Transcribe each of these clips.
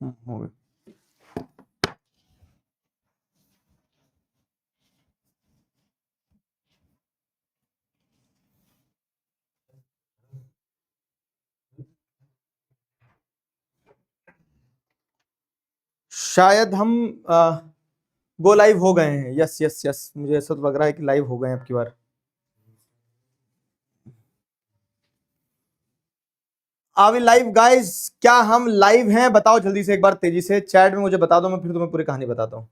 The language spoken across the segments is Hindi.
हो गया। शायद हम गो लाइव हो गए हैं। यस यस यस, मुझे ऐसा तो लग रहा है कि लाइव हो गए हैं अब की बार। Are we live guys? क्या हम लाइव हैं? बताओ जल्दी से एक बार, तेजी से चैट में मुझे बता दो, मैं फिर तुम्हें पूरी कहानी बताता हूँ।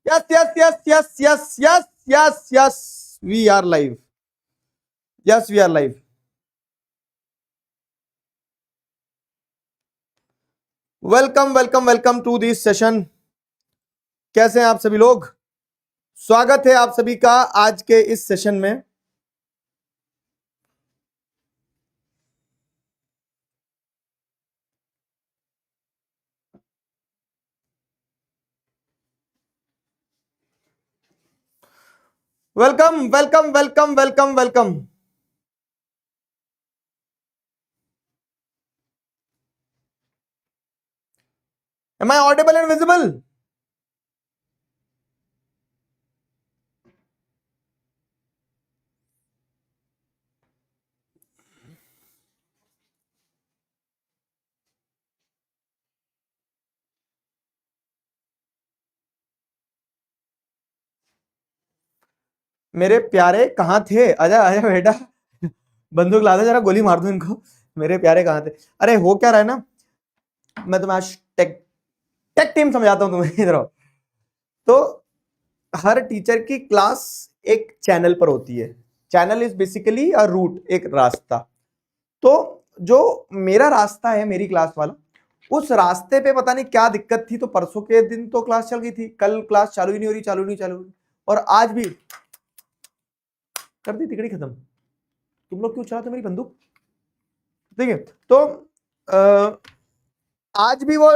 Yes yes yes yes yes yes yes yes, we are live. Yes we are live. Welcome welcome welcome to this session. कैसे हैं आप सभी लोग? स्वागत है आप सभी का आज के इस सेशन में। Welcome welcome welcome welcome welcome. Am I audible and visible? मेरे प्यारे कहाँ थे? आजा आजा बेटा, बंदूक ला दे, जरा गोली मार दो इनको। मेरे प्यारे कहाँ थे? अरे हो क्या रहा है ना, मैं तुम्हें आज टेक टेक टीम समझाता हूँ तुम्हें। इधर आओ। तो हर टीचर की क्लास एक चैनल पर होती है। Channel is basically a route, एक रास्ता। तो जो मेरा रास्ता है, मेरी क्लास वाला, उस रास्ते पे पता नहीं क्या दिक्कत थी। तो परसों के दिन तो क्लास चल गई थी, कल क्लास चालू ही नहीं हो रही, चालू नहीं चालू हो रही, और आज भी कर दी तिकड़ी खत्म। तुम लोग क्यों चलाते मेरी बंदूक? ठीक है, तो आज भी वो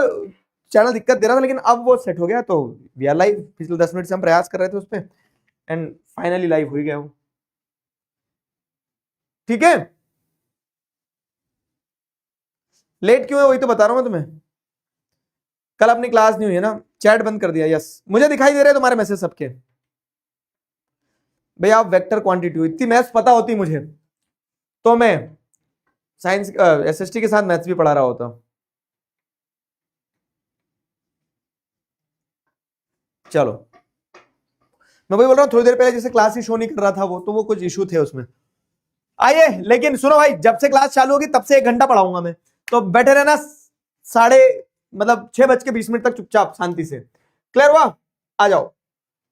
चैनल दिक्कत दे रहा था, लेकिन अब वो सेट हो गया। तो वी आर लाइव। पिछले 10 मिनट से हम प्रयास कर रहे थे उस पर, एंड फाइनली लाइव हो ही गया हूं। ठीक है, लेट क्यों है वही तो बता रहा हूं मैं तुम्हें। कल अपनी क्लास नहीं हुई है ना, चैट बंद कर दिया। यस, मुझे दिखाई दे रहे हैं तुम्हारे मैसेज सबके। भैया आप वेक्टर क्वांटिटी, इतनी मैथ्स पता होती मुझे तो मैं साइंस एसएसटी के साथ मैथ्स भी पढ़ा रहा होता। चलो, मैं वही बोल रहा हूँ, थोड़ी देर पहले जैसे क्लास ही शो नहीं कर रहा था वो, तो वो कुछ इशू थे उसमें। आइए, लेकिन सुनो भाई, जब से क्लास चालू होगी तब से 1 घंटा पढ़ाऊंगा मैं, तो बैठे रहना साढ़े मतलब 6:20 तक चुपचाप शांति से। क्लियर हुआ? आ जाओ,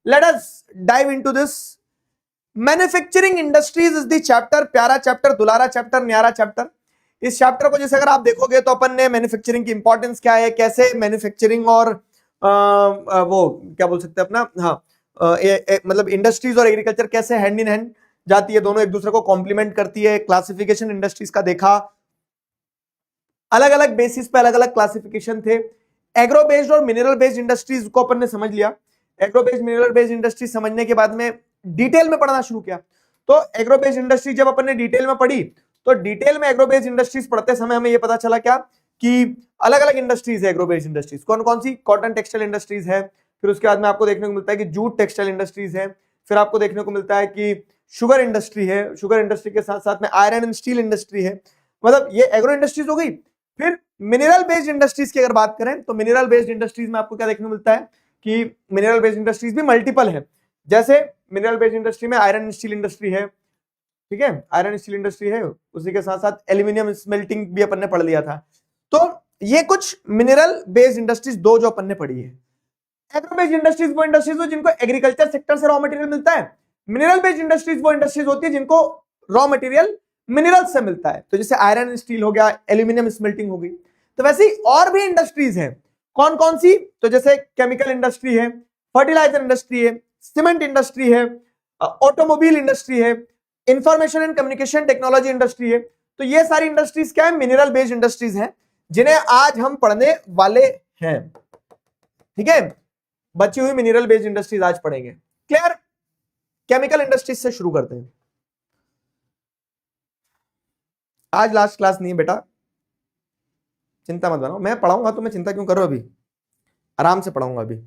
let us dive into this. Manufacturing industries is the chapter. प्यारा चैप्टर, दुलारा चैप्टर, न्यारा चैप्टर। इस चैप्टर को जैसे अगर आप देखोगे तो अपन ने मैन्युफैक्चरिंग की इंपॉर्टेंस क्या है, कैसे मैन्युफैक्चरिंग और वो क्या बोल सकते हैं अपना, हाँ, मतलब इंडस्ट्रीज और एग्रीकल्चर कैसे हैंड इन हैंड जाती है, दोनों एक दूसरे को कॉम्प्लीमेंट करती है। क्लासिफिकेशन इंडस्ट्रीज का देखा, अलग अलग बेसिस पे अलग अलग क्लासिफिकेशन थे। एग्रो बेस्ड और मिनरल बेस्ड इंडस्ट्रीज को अपन ने समझ लिया। Agro based mineral based industries समझने के बाद में डिटेल में पढ़ना शुरू किया। तो एग्रो बेस्ड इंडस्ट्री जब अपन ने डिटेल में पढ़ी, तो डिटेल में एग्रो बेस्ड इंडस्ट्रीज पढ़ते समय हमें यह पता चला क्या कि अलग अलग इंडस्ट्रीज है एग्रो बेस्ड इंडस्ट्रीज। कौन कौन सी? कॉटन टेक्सटाइल इंडस्ट्रीज है, फिर उसके बाद में आपको देखने को मिलता है कि जूट टेक्सटाइल इंडस्ट्रीज है, फिर आपको देखने को मिलता है कि शुगर इंडस्ट्री है, शुगर इंडस्ट्री के साथ साथ में आयरन एंड स्टील इंडस्ट्री है। मतलब ये एग्रो इंडस्ट्रीज हो गई। फिर मिनरल बेस्ड इंडस्ट्रीज की अगर बात करें, तो मिनरल बेस्ड इंडस्ट्रीज में आपको क्या देखने को मिलता है कि मिनरल बेस्ड इंडस्ट्रीज भी मल्टीपल है। जैसे मिनरल बेस्ड इंडस्ट्री में आयरन स्टील इंडस्ट्री है, ठीक है, आयरन स्टील इंडस्ट्री है, उसी के साथ साथ एल्यूमिनियम स्मेल्टिंग भी अपन ने पढ़ लिया था। तो ये कुछ मिनरल बेस्ड इंडस्ट्रीज दो जो अपन ने पढ़ी है। एग्रो बेस्ड इंडस्ट्रीज वो इंडस्ट्रीज हो जिनको एग्रीकल्चर सेक्टर से रॉ मटेरियल मिलता है। मिनरल बेस्ड इंडस्ट्रीज वो इंडस्ट्रीज होती है जिनको रॉ मटेरियल मिनरल से मिलता है। तो जैसे आयरन स्टील हो गया, एल्यूमिनियम स्मेल्टिंग हो गई। तो वैसे ही और भी इंडस्ट्रीज हैं। कौन कौन सी? तो जैसे केमिकल इंडस्ट्री है, फर्टिलाइजर इंडस्ट्री है, सीमेंट इंडस्ट्री है, ऑटोमोबाइल इंडस्ट्री है, information and communication technology industry है। तो ये सारी इंडस्ट्रीज क्या है? मिनरल बेस्ड इंडस्ट्रीज हैं, जिन्हें आज हम पढ़ने वाले हैं। ठीक है, बची हुई मिनरल बेस्ड इंडस्ट्रीज आज पढ़ेंगे। क्लियर? केमिकल इंडस्ट्रीज से शुरू करते हैं। आज लास्ट क्लास नहीं है बेटा, चिंता मत बनाओ, मैं पढ़ाऊंगा तो मैं चिंता क्यों कर रहा हूं, अभी आराम से पढ़ाऊंगा अभी।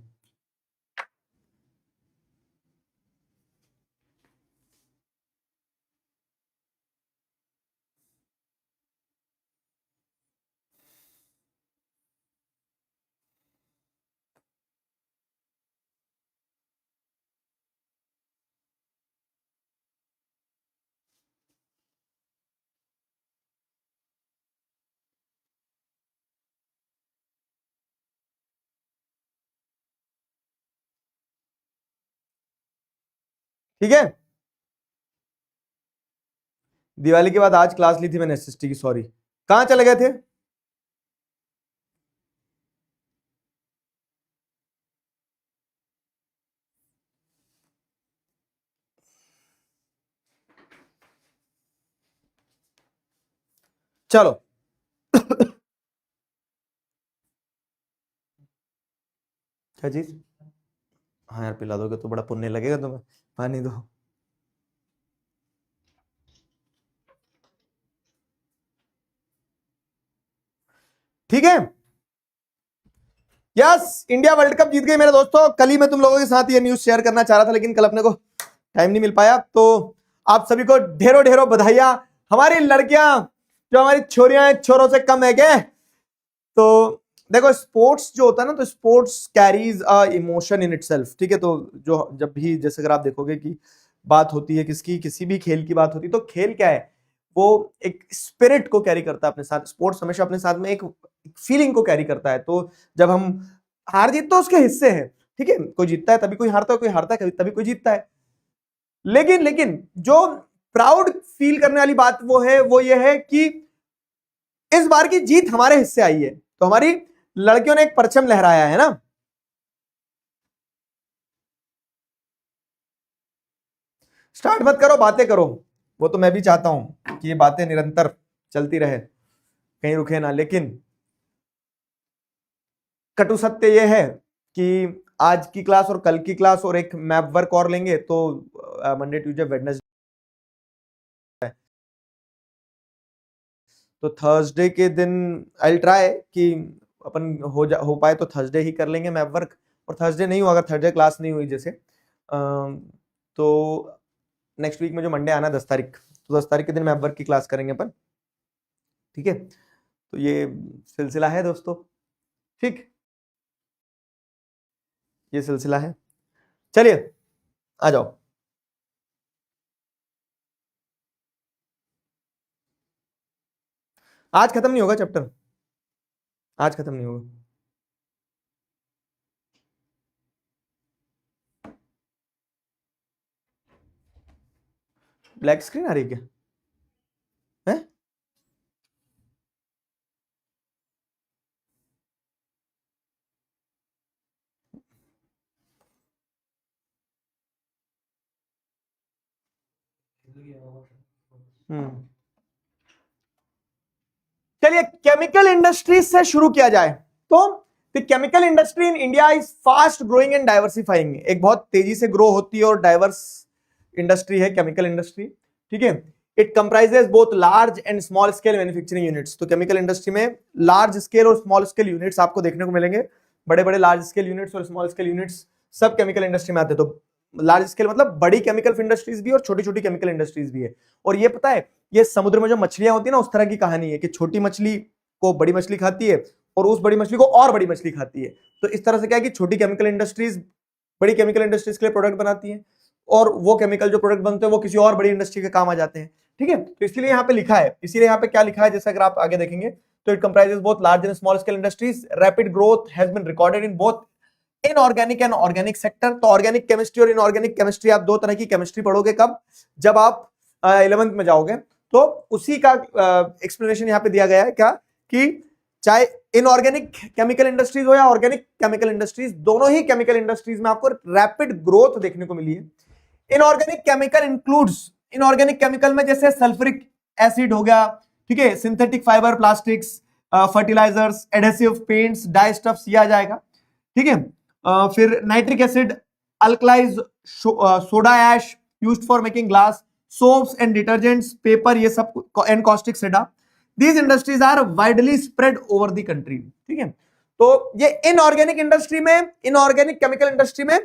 ठीक है, दिवाली के बाद आज क्लास ली थी मैंने एसएसटी की, सॉरी। कहां चले गए थे? चलो क्या चीज? हाँ यार, पिला दोगे तो बड़ा पुण्य लगेगा तुम्हें, पानी दो। ठीक है, यस, इंडिया वर्ल्ड कप जीत गई मेरे दोस्तों। कल ही मैं तुम लोगों के साथ ये न्यूज शेयर करना चाह रहा था, लेकिन कल अपने को टाइम नहीं मिल पाया। तो आप सभी को ढेरों ढेरों बधाइयां। हमारी लड़कियां जो हमारी छोरियां हैं, छोरों से कम है क्या? तो देखो, स्पोर्ट्स जो होता है ना, तो sports carries a emotion in itself, ठीक है। तो जो जब भी, जैसे अगर आप देखोगे कि बात होती है किसकी, किसी भी खेल की बात होती है, तो खेल क्या है, वो एक स्पिरिट को कैरी करता है अपने साथ। स्पोर्ट्स हमेशा अपने साथ में एक फीलिंग को कैरी करता है। तो जब हम हार जीत तो उसके हिस्से हैं, ठीक है, कोई जीतता है तभी कोई हारता है, कोई हारता है तभी कोई जीतता है। लेकिन लेकिन जो प्राउड फील करने वाली बात वो ये है कि इस बार की जीत हमारे हिस्से आई है। तो हमारी लड़कियों ने एक परचम लहराया है ना। स्टार्ट मत करो, बातें करो। वो तो मैं भी चाहता हूं कि ये बातें निरंतर चलती रहे, कहीं रुके ना। लेकिन कटु सत्य ये है कि आज की क्लास और कल की क्लास और एक मैप वर्क और लेंगे तो मंडे ट्यूसडे वेडनेसडे, तो थर्सडे के दिन आई ट्राई कि अपन हो पाए तो थर्सडे ही कर लेंगे मैप वर्क। और थर्सडे नहीं हुआ, अगर थर्सडे क्लास नहीं हुई जैसे, तो नेक्स्ट वीक में जो मंडे आना 10 तारीख, तो 10 तारीख के दिन मैप वर्क की क्लास करेंगे अपन, ठीक है। तो ये सिलसिला है दोस्तों, ठीक, ये सिलसिला है। चलिए आ जाओ। आज खत्म नहीं होगा चैप्टर, आज खत्म नहीं होगा। ब्लैक स्क्रीन आ रही है क्या? है? चलिए केमिकल इंडस्ट्रीज से शुरू किया जाए। तो the chemical industry in India is fast growing and diversifying. एक बहुत तेजी से ग्रो होती है और डाइवर्स इंडस्ट्री है केमिकल इंडस्ट्री, ठीक है। It comprises both large and small scale manufacturing units. तो केमिकल इंडस्ट्री में लार्ज स्केल और स्मॉल स्केल यूनिट्स आपको देखने को मिलेंगे। बड़े बड़े लार्ज स्केल यूनिट्स और स्मॉल स्केल यूनिट्स सब केमिकल इंडस्ट्री में आते हैं। तो लार्ज स्केल मतलब बड़ी केमिकल इंडस्ट्रीज भी और छोटी छोटी केमिकल इंडस्ट्रीज भी है। और ये पता है, ये समुद्र में जो मछलियां होती है ना, उस तरह की कहानी है कि छोटी मछली को बड़ी मछली खाती है और उस बड़ी मछली को और बड़ी मछली खाती है। तो इस तरह से क्या है कि छोटी केमिकल इंडस्ट्रीज बड़ी केमिकल इंडस्ट्रीज के लिए प्रोडक्ट बनाती है, और वो केमिकल जो प्रोडक्ट बनते हैं वो किसी और बड़ी इंडस्ट्री के काम आ जाते हैं, ठीक है। तो इसलिए यहाँ पे लिखा है, इसीलिए यहाँ पे क्या लिखा है, जैसे अगर आप आगे देखेंगे तो it comprises both large and small scale industries. Rapid growth has been recorded in both inorganic and organic sector. तो ऑर्गेनिक केमिस्ट्री और इनऑर्गेनिक केमिस्ट्री, आप दो तरह की केमिस्ट्री पढ़ोगे कब, जब आप 11th में जाओगे। तो उसी का एक्सप्लेनेशन यहाँ पे दिया गया है क्या, कि चाहे इनऑर्गेनिक केमिकल इंडस्ट्रीज हो या ऑर्गेनिक केमिकल इंडस्ट्रीज, दोनों ही केमिकल इंडस्ट्रीज में आपको रैपिड ग्रोथ देखने को मिली है। Inorganic chemical includes, inorganic chemical में जैसे सल्फ्यूरिक एसिड हो गया, ठीक है, synthetic fibre plastics, fertilisers, adhesive paints, dye stuffs, ये आ जाएगा, ठीक है। फिर nitric acid, alkalies soda ash used for making glass, soaps and detergents, paper, ये सब, and caustic soda. These industries are widely spread over the country. ठीक है, तो ये इनऑर्गेनिक इंडस्ट्री में, इनऑर्गेनिक केमिकल इंडस्ट्री में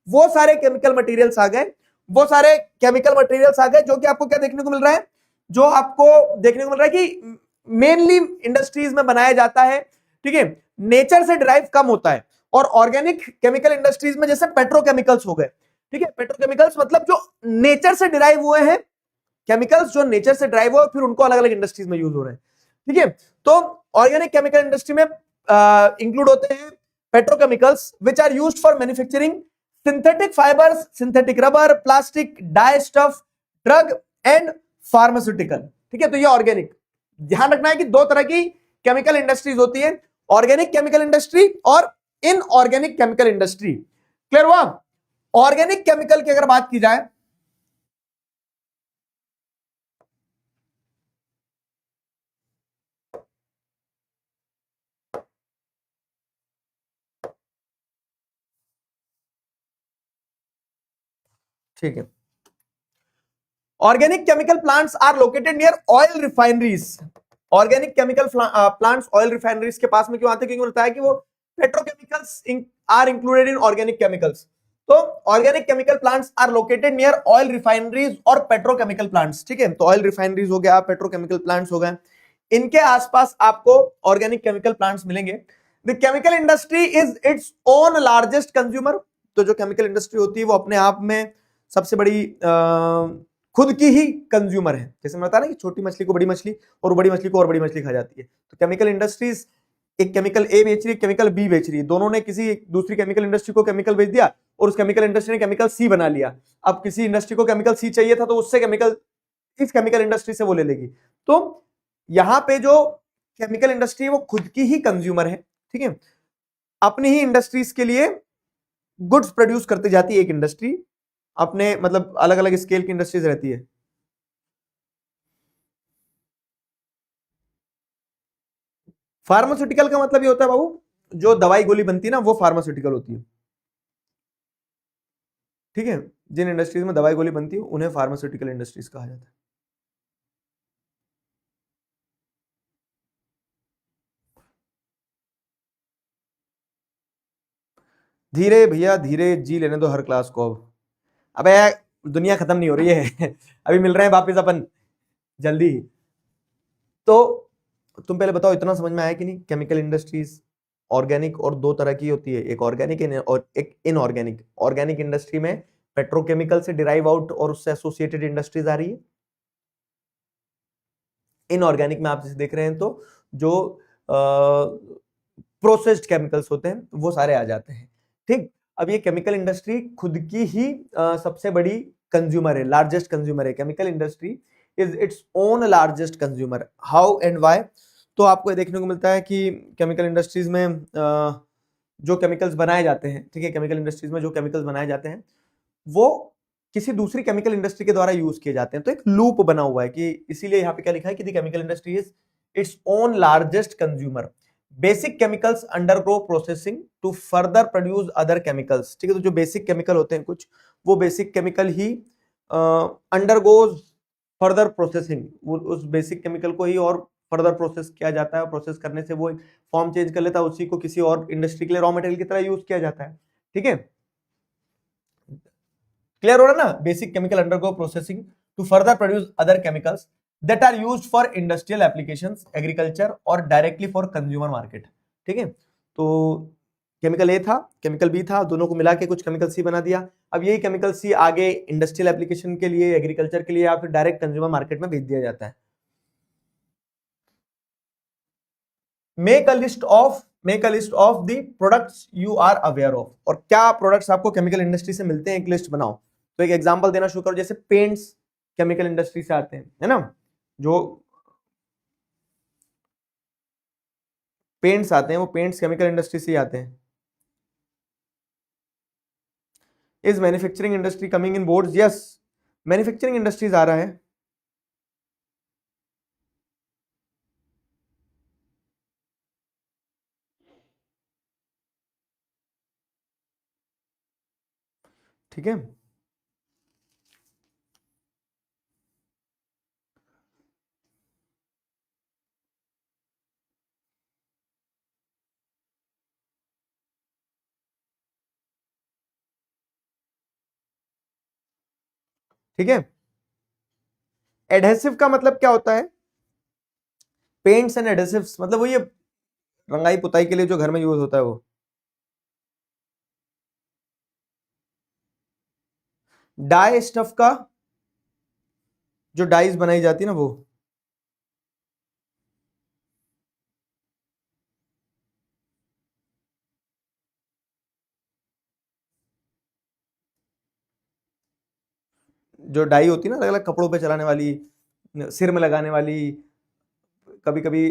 वो सारे केमिकल मटेरियल्स आ गए, वो सारे केमिकल मटेरियल्स आ गए जो कि आपको क्या देखने को मिल रहा है, जो आपको देखने को मिल रहा है कि मेनली इंडस्ट्रीज में बनाया जाता है। ठीक है, नेचर से डिराइव कम होता है, और ऑर्गेनिक केमिकल इंडस्ट्रीज में जैसे पेट्रोकेमिकल्स हो गए। ठीक है, पेट्रोकेमिकल्स मतलब जो नेचर से डिराइव हुए हैं केमिकल्स, जो नेचर से ड्राइव हुए फिर उनको अलग अलग इंडस्ट्रीज में यूज हो रहे हैं। ठीक है, तो ऑर्गेनिक केमिकल इंडस्ट्री में इंक्लूड होते हैं petrochemicals which are used for manufacturing synthetic fibres, synthetic rubber, plastic, dyestuff, drug and pharmaceutical. ठीक है, तो ये ऑर्गेनिक, ध्यान रखना है कि दो तरह की केमिकल इंडस्ट्रीज होती है, ऑर्गेनिक केमिकल इंडस्ट्री और इनऑर्गेनिक केमिकल इंडस्ट्री। क्लियर हुआ? ऑर्गेनिक केमिकल की अगर बात की जाए, ठीक है, organic chemical plants are located near oil refineries. Organic chemical plants oil refineries के पास में क्यों आते हैं? क्योंकि बताया कि वो petrochemicals are included in organic chemicals. तो organic chemical plants are located near oil refineries और पेट्रोकेमिकल प्लांट्स। ठीक है, तो ऑयल रिफाइनरीज हो गया, पेट्रोकेमिकल प्लांट्स हो गए, इनके आसपास आपको ऑर्गेनिक केमिकल प्लांट्स मिलेंगे। The chemical industry is its own largest consumer. तो जो केमिकल इंडस्ट्री होती है वो अपने आप में सबसे बड़ी खुद की ही कंज्यूमर है। जैसे मैं बताया ना कि छोटी मछली को बड़ी मछली और बड़ी मछली को और बड़ी मछली खा जाती है, तो केमिकल इंडस्ट्रीज एक केमिकल ए बेच रही है, केमिकल बी बेच रही है, दोनों ने किसी दूसरी केमिकल इंडस्ट्री को केमिकल बेच दिया और उस केमिकल इंडस्ट्री ने केमिकल सी बना लिया। अब किसी इंडस्ट्री को केमिकल सी चाहिए था तो उससे केमिकल, इस केमिकल इंडस्ट्री से वो ले लेगी। तो यहां पे जो केमिकल इंडस्ट्री है वो खुद की ही कंज्यूमर है। ठीक है, अपनी ही इंडस्ट्रीज के लिए गुड्स प्रोड्यूस करती जाती है एक इंडस्ट्री, अपने मतलब अलग अलग स्केल की इंडस्ट्रीज रहती है। फार्मास्यूटिकल का मतलब ये होता है बाबू, जो दवाई गोली बनती है ना वो फार्मास्यूटिकल होती है। ठीक है, जिन इंडस्ट्रीज में दवाई गोली बनती है उन्हें फार्मास्यूटिकल इंडस्ट्रीज कहा जाता है। धीरे भैया धीरे, जी लेने दो हर क्लास को। अब अबे दुनिया खत्म नहीं हो रही है अभी मिल रहे हैं वापिस अपन जल्दी। तो तुम पहले बताओ, इतना समझ में आया कि नहीं? केमिकल इंडस्ट्रीज ऑर्गेनिक और दो तरह की होती है, एक ऑर्गेनिक और एक इनऑर्गेनिक। ऑर्गेनिक इंडस्ट्री में पेट्रोकेमिकल से डिराइव आउट और उससे एसोसिएटेड इंडस्ट्रीज आ रही है। इनऑर्गेनिक में आप जैसे देख रहे हैं तो जो प्रोसेस्ड केमिकल्स होते हैं वो सारे आ जाते हैं। ठीक, अब ये केमिकल इंडस्ट्री खुद की ही सबसे बड़ी कंज्यूमर है, लार्जेस्ट कंज्यूमर है। Chemical industry is its own largest consumer. How and why? तो आपको ये देखने को मिलता है कि केमिकल इंडस्ट्रीज में जो केमिकल्स बनाए जाते हैं, ठीक है, केमिकल इंडस्ट्रीज में जो केमिकल्स बनाए जाते हैं वो किसी दूसरी केमिकल इंडस्ट्री के द्वारा यूज किए जाते हैं। तो एक लूप बना हुआ है कि इसीलिए यहाँ पे क्या लिखा है कि the chemical industry is its own largest consumer. Basic chemicals undergo processing to further produce other chemicals. ठीक है, तो जो बेसिक केमिकल होते हैं कुछ, वो बेसिक केमिकल ही अंडरगोज फर्दर प्रोसेसिंग, वो उस बेसिक केमिकल को ही और फर्दर प्रोसेस किया जाता है। प्रोसेस करने से वो एक फॉर्म चेंज कर लेता है, उसी को किसी और इंडस्ट्री के लिए रॉ मटेरियल की तरह यूज किया जाता है। ठीक है, क्लियर हो रहा है ना? Basic chemical undergo processing to further produce other chemicals that are used for industrial applications, agriculture और डायरेक्टली फॉर कंज्यूमर मार्केट। ठीक है, तो केमिकल ए था, केमिकल बी था, दोनों को मिला के कुछ केमिकल सी बना दिया। अब यही केमिकल सी आगे इंडस्ट्रियल एप्लीकेशन के लिए, एग्रीकल्चर के लिए या फिर डायरेक्ट कंज्यूमर मार्केट में भेज दिया जाता है। Make a list of the products you are aware of. और क्या प्रोडक्ट्स आपको केमिकल इंडस्ट्री से मिलते हैं, एक लिस्ट बनाओ। तो एक एग्जांपल देना शुरू करो, जैसे पेंट्स केमिकल इंडस्ट्री से आते हैं, है ना? जो पेंट्स आते हैं वो पेंट्स केमिकल इंडस्ट्री से ही आते हैं। Is manufacturing industry coming in boards? Yes, manufacturing industries आ रहा है। ठीक है, ठीक है। एडहेसिव का मतलब क्या होता है? पेंट्स एंड एडहेसिव्स मतलब वो ये रंगाई पुताई के लिए जो घर में यूज होता है वो। डाई स्टफ का जो डाइज बनाई जाती है ना वो। जो डाई होती है ना अलग अलग कपड़ों पे चलाने वाली, सिर में लगाने वाली, कभी कभी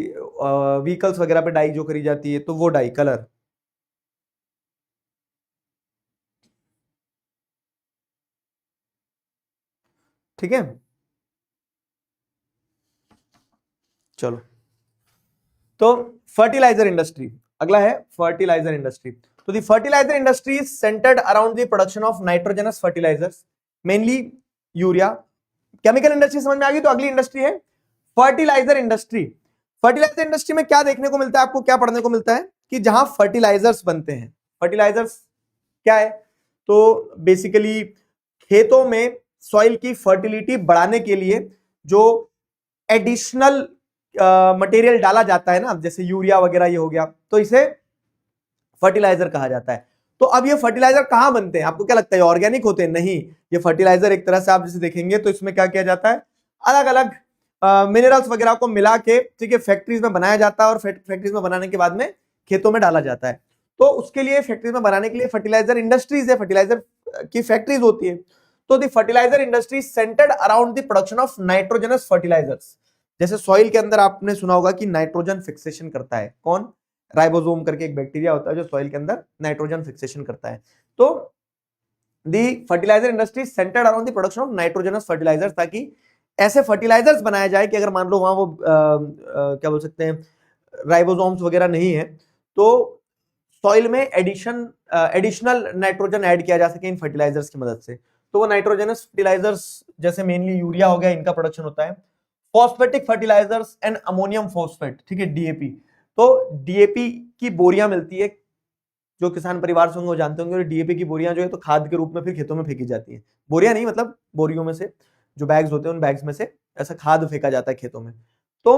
व्हीकल्स वगैरह पे डाई जो करी जाती है, तो वो डाई कलर। ठीक है, चलो। तो फर्टिलाइजर इंडस्ट्री, अगला है फर्टिलाइजर इंडस्ट्री। तो the fertiliser industry is centred around the production of nitrogenous fertilisers, mainly urea. Chemical industry समझ में आ गई, तो अगली इंडस्ट्री है फर्टिलाइजर इंडस्ट्री। फर्टिलाइजर इंडस्ट्री में क्या देखने को मिलता है, आपको क्या पढ़ने को मिलता है कि जहां फर्टिलाइजर्स बनते हैं। फर्टिलाइजर्स क्या है? तो बेसिकली खेतों में सॉइल की फर्टिलिटी बढ़ाने के लिए जो एडिशनल मटेरियल डाला जाता है ना, जैसे यूरिया वगैरह ये हो गया, तो इसे फर्टिलाइजर कहा जाता है। तो अब ये फर्टिलाइजर कहां बनते हैं? आपको क्या लगता है ऑर्गेनिक होते हैं? नहीं, ये फर्टिलाइजर एक तरह से आप जैसे देखेंगे तो इसमें क्या किया जाता है, अलग अलग मिनरल्स वगैरह को मिला के, ठीक है, फैक्ट्रीज में बनाया जाता है और फैक्ट्रीज में बनाने के बाद में खेतों में डाला जाता है। तो उसके लिए फैक्ट्रीज में बनाने के लिए फर्टिलाइजर इंडस्ट्रीज है, फर्टिलाइजर की फैक्ट्रीज होती है। तो the fertiliser industry centred around the production of nitrogenous fertilisers. जैसे सॉइल के अंदर आपने सुना होगा कि नाइट्रोजन फिक्सेशन करता है कौन? राइबोसोम करके एक बैक्टीरिया होता है जो सॉइल के अंदर नाइट्रोजन फिक्सेशन करता है। तो the fertiliser industry centred around the production of nitrogenous fertilisers, ताकि ऐसे फर्टिलाइजर्स बनाया जाए कि अगर मान लो वहां वो क्या बोल सकते हैं, राइबोसोम्स वगैरह नहीं है, तो सॉइल में एडिशनल नाइट्रोजन ऐड किया जा सके इन फर्टिलाइजर्स की मदद से। तो वो नाइट्रोजनस फर्टिलाइजर्स जैसे मेनली यूरिया हो गया, इनका प्रोडक्शन होता है। Phosphatic fertilisers and ammonium phosphate, ठीक है, डीएपी। तो डीएपी की बोरियां मिलती है, जो किसान परिवार से होंगे वो जानते होंगे, डीएपी की बोरियां जो है तो खाद के रूप में फिर खेतों में फेंकी जाती है। बोरियां नहीं, मतलब बोरियों में से जो बैग्स होते हैं, उन बैग्स में से ऐसा खाद फेंका जाता है खेतों में। तो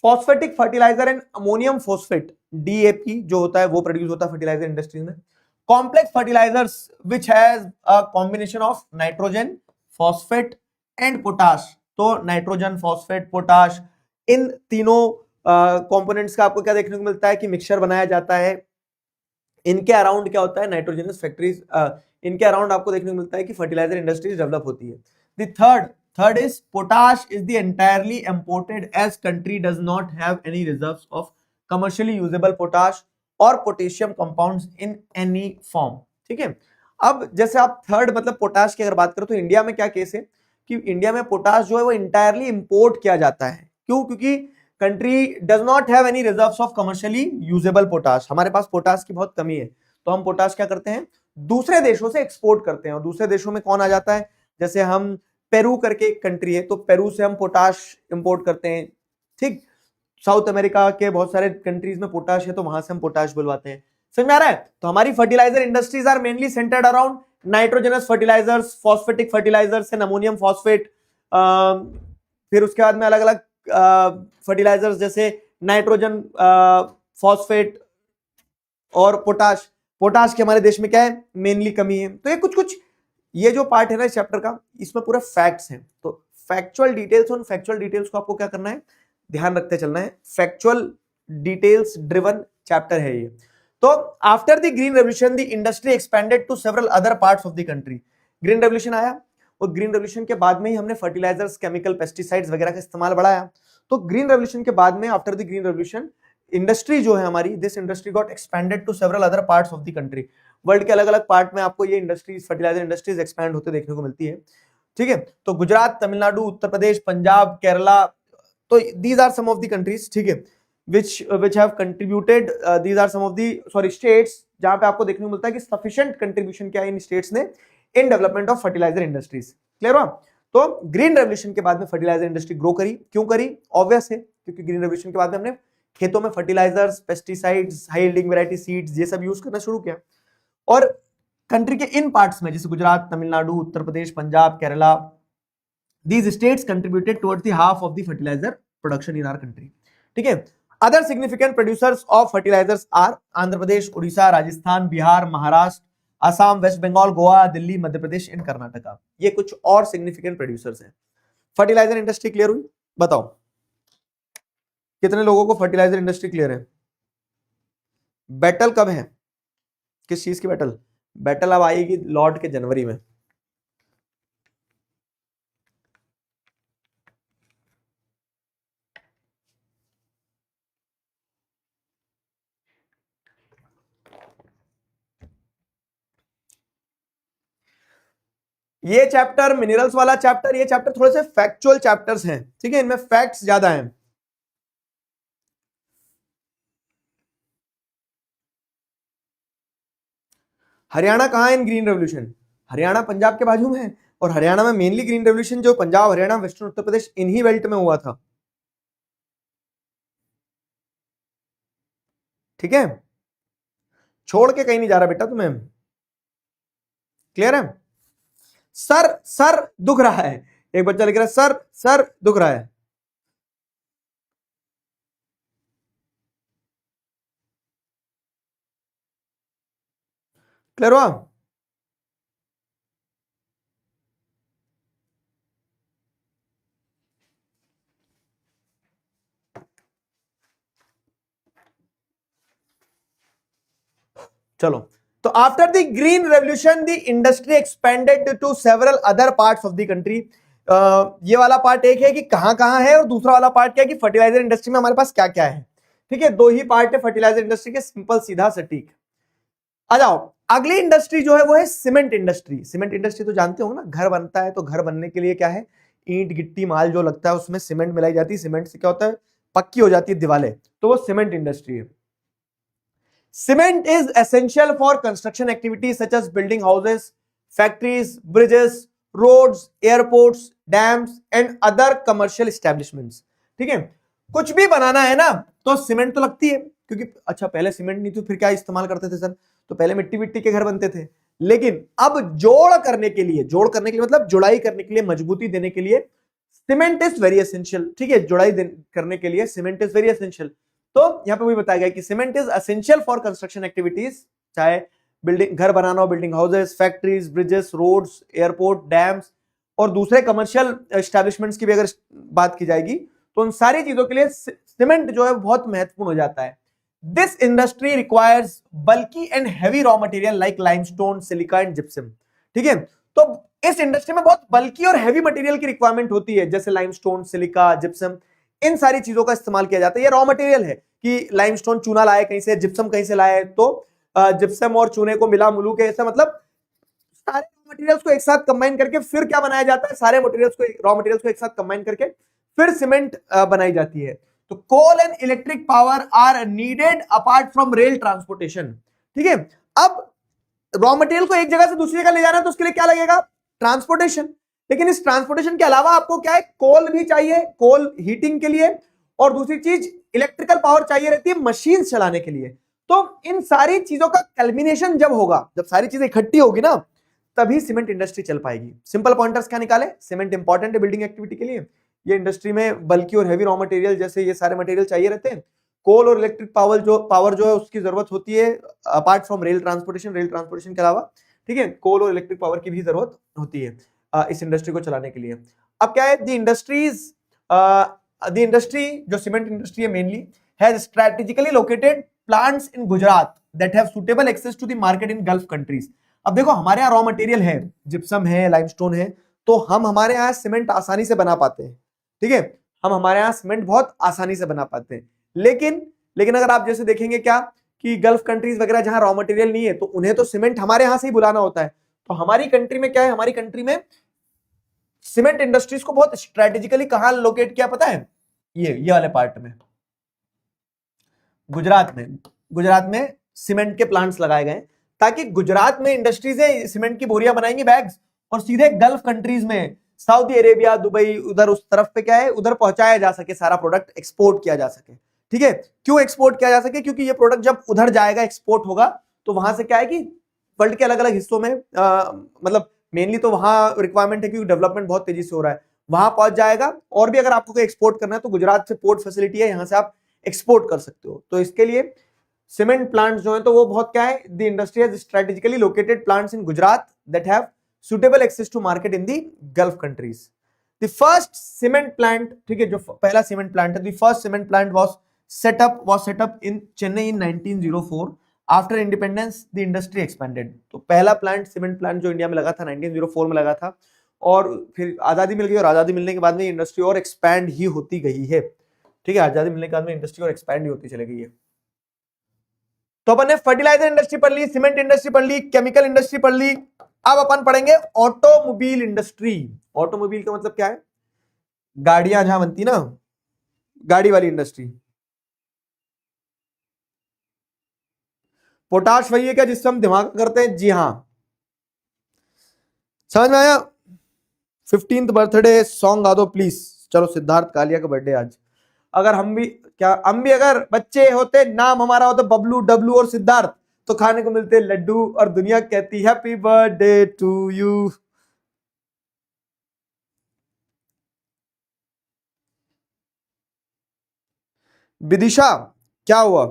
phosphatic fertiliser and ammonium phosphate, DAP जो होता है वो प्रोड्यूस होता है फर्टिलाइजर इंडस्ट्रीज में। Complex fertilisers which has a combination of nitrogen, phosphate and potash. तो नाइट्रोजन, फॉस्फेट, पोटाश, इन तीनों कंपोनेंट्स का आपको क्या देखने को मिलता है कि मिक्सचर बनाया जाता है। इनके अराउंड क्या होता है, नाइट्रोजनस फैक्ट्रीज, इनके अराउंड आपको देखने को मिलता है कि फर्टिलाइजर इंडस्ट्रीज डेवलप होती है। The third is potash is the entirely imported as country does not have any reserves of commercially usable potash or potassium compounds in any form। ठीक है, अब जैसे आप थर्ड मतलब पोटाश की अगर बात करो तो इंडिया में क्या केस है कि इंडिया में पोटाश जो है वो इंटायरली इंपोर्ट किया जाता है। क्यों? क्योंकि country does not have any reserves of commercially usable potash. हमारे पास पोटाश की बहुत कमी है, तो हम पोटाश क्या करते हैं, दूसरे देशों से एक्सपोर्ट करते हैं। और दूसरे देशों में कौन आ जाता है, जैसे हम पेरू करके एक कंट्री है, तो पेरू से हम पोटाश इंपोर्ट करते हैं। ठीक, साउथ अमेरिका के बहुत सारे कंट्रीज में पोटाश है, तो वहां से हम पोटाश बुलवाते हैं। समझ में आ रहा है? तो हमारी fertiliser industries are mainly centred around nitrogenous fertilisers, phosphatic fertilisers and ammonium phosphate. फिर उसके बाद में अलग अलग फर्टिलाइजर्स जैसे नाइट्रोजन, फॉस्फेट और पोटाश। पोटाश की हमारे देश में क्या है, मेनली कमी है। तो ये कुछ ये जो पार्ट है ना इस चैप्टर का, इसमें पूरा फैक्ट्स हैं। तो फैक्चुअल डिटेल्स, उन फैक्चुअल डिटेल्स को आपको क्या करना है, ध्यान रखते चलना है। फैक्चुअल डिटेल्स ड्रिवन चैप्टर है ये। तो after the green revolution the industry expanded to several other parts of the country. Green revolution आया और ग्रीन रेवोल्यूशन के बाद में ही हमने फर्टिलाइजर्स, केमिकल, पेस्टिसाइड्स वगैरह का इस्तेमाल बढ़ाया। तो ग्रीन रेवोल्यूशन के बाद में, after the green revolution, industry जो है हमारी, this industry got expanded to several other parts of the country. World के अलग अलग पार्ट में आपको ये इंडस्ट्रीज, फर्टिलाइजर इंडस्ट्रीज एक्सपैंड होते देखने को मिलती है। ठीक है, तो गुजरात, तमिलनाडु, उत्तर प्रदेश, पंजाब, केरला, तो these are some of the countries, ठीक है, which have contributed, these are some of the states जहां पे आपको देखने को मिलता है कि sufficient contribution क्या है इन स्टेट्स ने in development of fertiliser industries. Clear हुआ? तो ग्रीन रेवोल्यूशन के बाद में फर्टिलाइजर इंडस्ट्री ग्रो करी। क्यों करी? ऑब्वियस है, क्योंकि ग्रीन रेवोल्यूशन के बाद में हमने खेतों में fertilisers, pesticides, high yielding variety seeds, ये सब यूज करना शुरू किया। और कंट्री के इन पार्ट्स में, जैसे Gujarat, Tamil Nadu, Uttar Pradesh, Punjab, Kerala, These states contributed towards the half of the fertilizer production in our country. ठीक है. Other significant producers of fertilizers are Andhra Pradesh, Orissa, Rajasthan, Bihar, Maharashtra, Assam, West Bengal, Goa, Delhi, Madhya Pradesh and Karnataka. ये कुछ और सिग्निफिकेंट प्रोड्यूसर्स हैं. फर्टिलाइजर इंडस्ट्री क्लियर हुई? बताओ कितने लोगों को फर्टिलाइजर इंडस्ट्री क्लियर है? बैटल कब है? किस चीज की बैटल? बैटल अब आएगी लॉर्ड के जनवरी में. ये चैप्टर मिनरल्स वाला चैप्टर, ये चैप्टर थोड़े से फैक्चुअल चैप्टर्स हैं. ठीक है, इनमें फैक्ट्स ज्यादा हैं. हरियाणा कहाँ है इन ग्रीन रेवोल्यूशन? हरियाणा पंजाब के बाजू में है, और हरियाणा में मेनली ग्रीन रेवोल्यूशन जो पंजाब, हरियाणा, वेस्टर्न उत्तर प्रदेश इन्हीं बेल्ट में हुआ था. ठीक है, छोड़ के कहीं नहीं जा रहा बेटा तुम्हें. क्लियर है? सर सर दुख रहा है. एक बच्चा लिख रहा है सर सर दुख रहा है. क्लियर हुआ? चलो, तो after the green revolution the industry expanded to several other parts of the country. ये वाला पार्ट एक है कि कहां कहां है, और दूसरा वाला पार्ट क्या है कि फर्टिलाइजर इंडस्ट्री में हमारे पास क्या क्या है. ठीक है, दो ही पार्ट है फर्टिलाइजर इंडस्ट्री के, सिंपल सीधा सटीक. आ जाओ, अगली इंडस्ट्री जो है वो है सीमेंट इंडस्ट्री. सीमेंट इंडस्ट्री तो जानते हो ना, घर बनता है तो घर बनने के लिए क्या है, ईंट गिट्टी माल जो लगता है उसमें सीमेंट मिलाई जाती है. सीमेंट से क्या होता है, पक्की हो जाती है दीवारें, तो वो सीमेंट इंडस्ट्री है. Cement is essential for construction activities such as building houses, factories, bridges, roads, airports, dams and other commercial establishments. ठीक है, कुछ भी बनाना है ना तो सीमेंट तो लगती है, क्योंकि अच्छा पहले सीमेंट नहीं तो फिर क्या इस्तेमाल करते थे सर? तो पहले मिट्टी मिट्टी के घर बनते थे. लेकिन अब जोड़ करने के लिए मतलब जुड़ाई करने के लिए, मजबूती देने के लिए सीमेंट इज वेरी एसेंशियल. ठीक है, जुड़ाई करने के लिए सीमेंट इज वेरी एसेंशियल. तो यहां पे वही बताया गया कि cement is essential for construction activities, चाहे बिल्डिंग घर बनाना हो, building houses, factories, bridges, roads, airport, dams और दूसरे कमर्शियल एस्टैब्लिशमेंट्स की भी अगर बात की जाएगी तो उन सारी चीजों के लिए सीमेंट जो है बहुत महत्वपूर्ण हो जाता है. This industry requires bulky and heavy raw material like limestone, silica and gypsum. ठीक है, तो इस इंडस्ट्री में बहुत बल्की और हैवी मटेरियल की रिक्वायरमेंट होती है, जैसे लाइमस्टोन, सिलिका, जिप्सम, इन सारी चीजों का इस्तेमाल किया जाता है. ये रॉ मटेरियल है कि लाइमस्टोन चूना लाए कहीं से, जिप्सम कहीं से लाए, तो जिप्सम और चूने को मिला मुलू के, ऐसा मतलब सारे मटेरियल्स को एक साथ कंबाइन करके फिर क्या बनाया जाता है, सारे मटेरियल्स को, रॉ मटेरियल्स को एक साथ कंबाइन करके फिर सीमेंट बनाई जाती है. तो coal and electric power are needed apart from rail transportation. ठीक है, अब रॉ मटेरियल को एक जगह से दूसरी जगह ले जाना है तो उसके लिए क्या लगेगा, ट्रांसपोर्टेशन. लेकिन इस ट्रांसपोर्टेशन के अलावा आपको क्या है, कोल भी चाहिए, कोल हीटिंग के लिए, और दूसरी चीज इलेक्ट्रिकल पावर चाहिए रहती है मशीन चलाने के लिए. तो इन सारी चीजों का कल्मिनेशन जब होगा, जब सारी चीजें इकट्ठी होगी ना, तभी सीमेंट इंडस्ट्री चल पाएगी. सिंपल पॉइंटर्स क्या निकाले, सीमेंट इंपॉर्टेंट है बिल्डिंग एक्टिविटी के लिए, ये इंडस्ट्री में बल्कि और हैवी रॉ मटेरियल जैसे ये सारे मटेरियल चाहिए रहते हैं. कोल और इलेक्ट्रिक पावर जो है उसकी जरूरत होती है अपार्ट फ्रॉम रेल ट्रांसपोर्टेशन के अलावा. ठीक है, कोल और इलेक्ट्रिक पावर की भी जरूरत होती है इस इंडस्ट्री को चलाने के लिए. अब क्या है, द इंडस्ट्री जो सीमेंट इंडस्ट्री है mainly has strategically located plants in Gujarat that have suitable access to the market in Gulf countries. अब देखो हमारे यहाँ रॉ मटेरियल है, जिप्सम है, लाइमस्टोन है, तो हम हमारे यहाँ सीमेंट आसानी से बना पाते हैं. ठीक है, हम हमारे यहाँ सीमेंट बहुत आसानी से बना पाते हैं. लेकिन अगर आप जैसे देखेंगे क्या कि गल्फ कंट्रीज वगैरह जहां रॉ मटेरियल नहीं है तो उन्हें तो सीमेंट हमारे यहाँ से ही बुलाना होता है. तो हमारी कंट्री में क्या है, हमारी कंट्री में सीमेंट इंडस्ट्रीज को बहुत स्ट्रेटेजिकली कहां लोकेट किया पता है, ये वाले पार्ट में, गुजरात में सीमेंट के प्लांट्स लगाए गए ताकि गुजरात में इंडस्ट्रीज है सीमेंट की बोरियां बनाएंगी, बैग्स, और सीधे गल्फ कंट्रीज में, सऊदी अरेबिया, दुबई, उधर उस तरफ पे क्या है, उधर पहुंचाया जा सके, सारा प्रोडक्ट एक्सपोर्ट किया जा सके. ठीक है, क्यों एक्सपोर्ट किया जा सके, क्योंकि ये प्रोडक्ट जब उधर जाएगा, एक्सपोर्ट होगा, तो वहां से क्या है कि वर्ल्ड के अलग अलग हिस्सों में मतलब मेनली तो वहां रिक्वायरमेंट है क्योंकि डेवलपमेंट बहुत तेजी से हो रहा है, वहां पहुंच जाएगा। और भी अगर आपको कोई एक्सपोर्ट करना है तो गुजरात से पोर्ट फैसिलिटी है, यहां से आप एक्सपोर्ट कर सकते हो। तो इसके लिए सीमेंट प्लांट्स जो है तो वो बहुत क्या है, the industry has strategically located plants in Gujarat that have suitable access to market in the Gulf countries. The first cement plant, ठीक है, जो पहला सीमेंट प्लांट है, the first cement plant was set up in Chennai in 1904। After independence the industry expanded. तो पहला प्लांट, सीमेंट प्लांट जो इंडिया में लगा था 1904 में लगा था, और फिर आजादी मिल गई, और आजादी मिलने के बाद में इंडस्ट्री और एक्सपैंड ही होती गई है। ठीक है, आजादी मिलने के बाद में इंडस्ट्री और एक्सपैंड ही होती चली गई है। तो अपन ने फर्टिलाइजर इंडस्ट्री पढ़ ली, सीमेंट इंडस्ट्री पढ़ ली, केमिकल इंडस्ट्री पढ़ ली। अब अपन पढ़ेंगे ऑटोमोबाइल इंडस्ट्री। ऑटोमोबाइल का मतलब क्या है, गाड़ियां जहां बनती ना, गाड़ी वाली इंडस्ट्री। पोटाश वही है क्या जिससे हम दिमाग करते हैं? जी हाँ, समझ में आया। 15th बर्थडे सॉन्ग गा दो प्लीज। चलो, सिद्धार्थ कालिया का बर्थडे आज। अगर हम भी अगर बच्चे होते, नाम हमारा होता बबलू, डब्लू और सिद्धार्थ, तो खाने को मिलते लड्डू और दुनिया कहती happy birthday to you. Vidisha, क्या हुआ?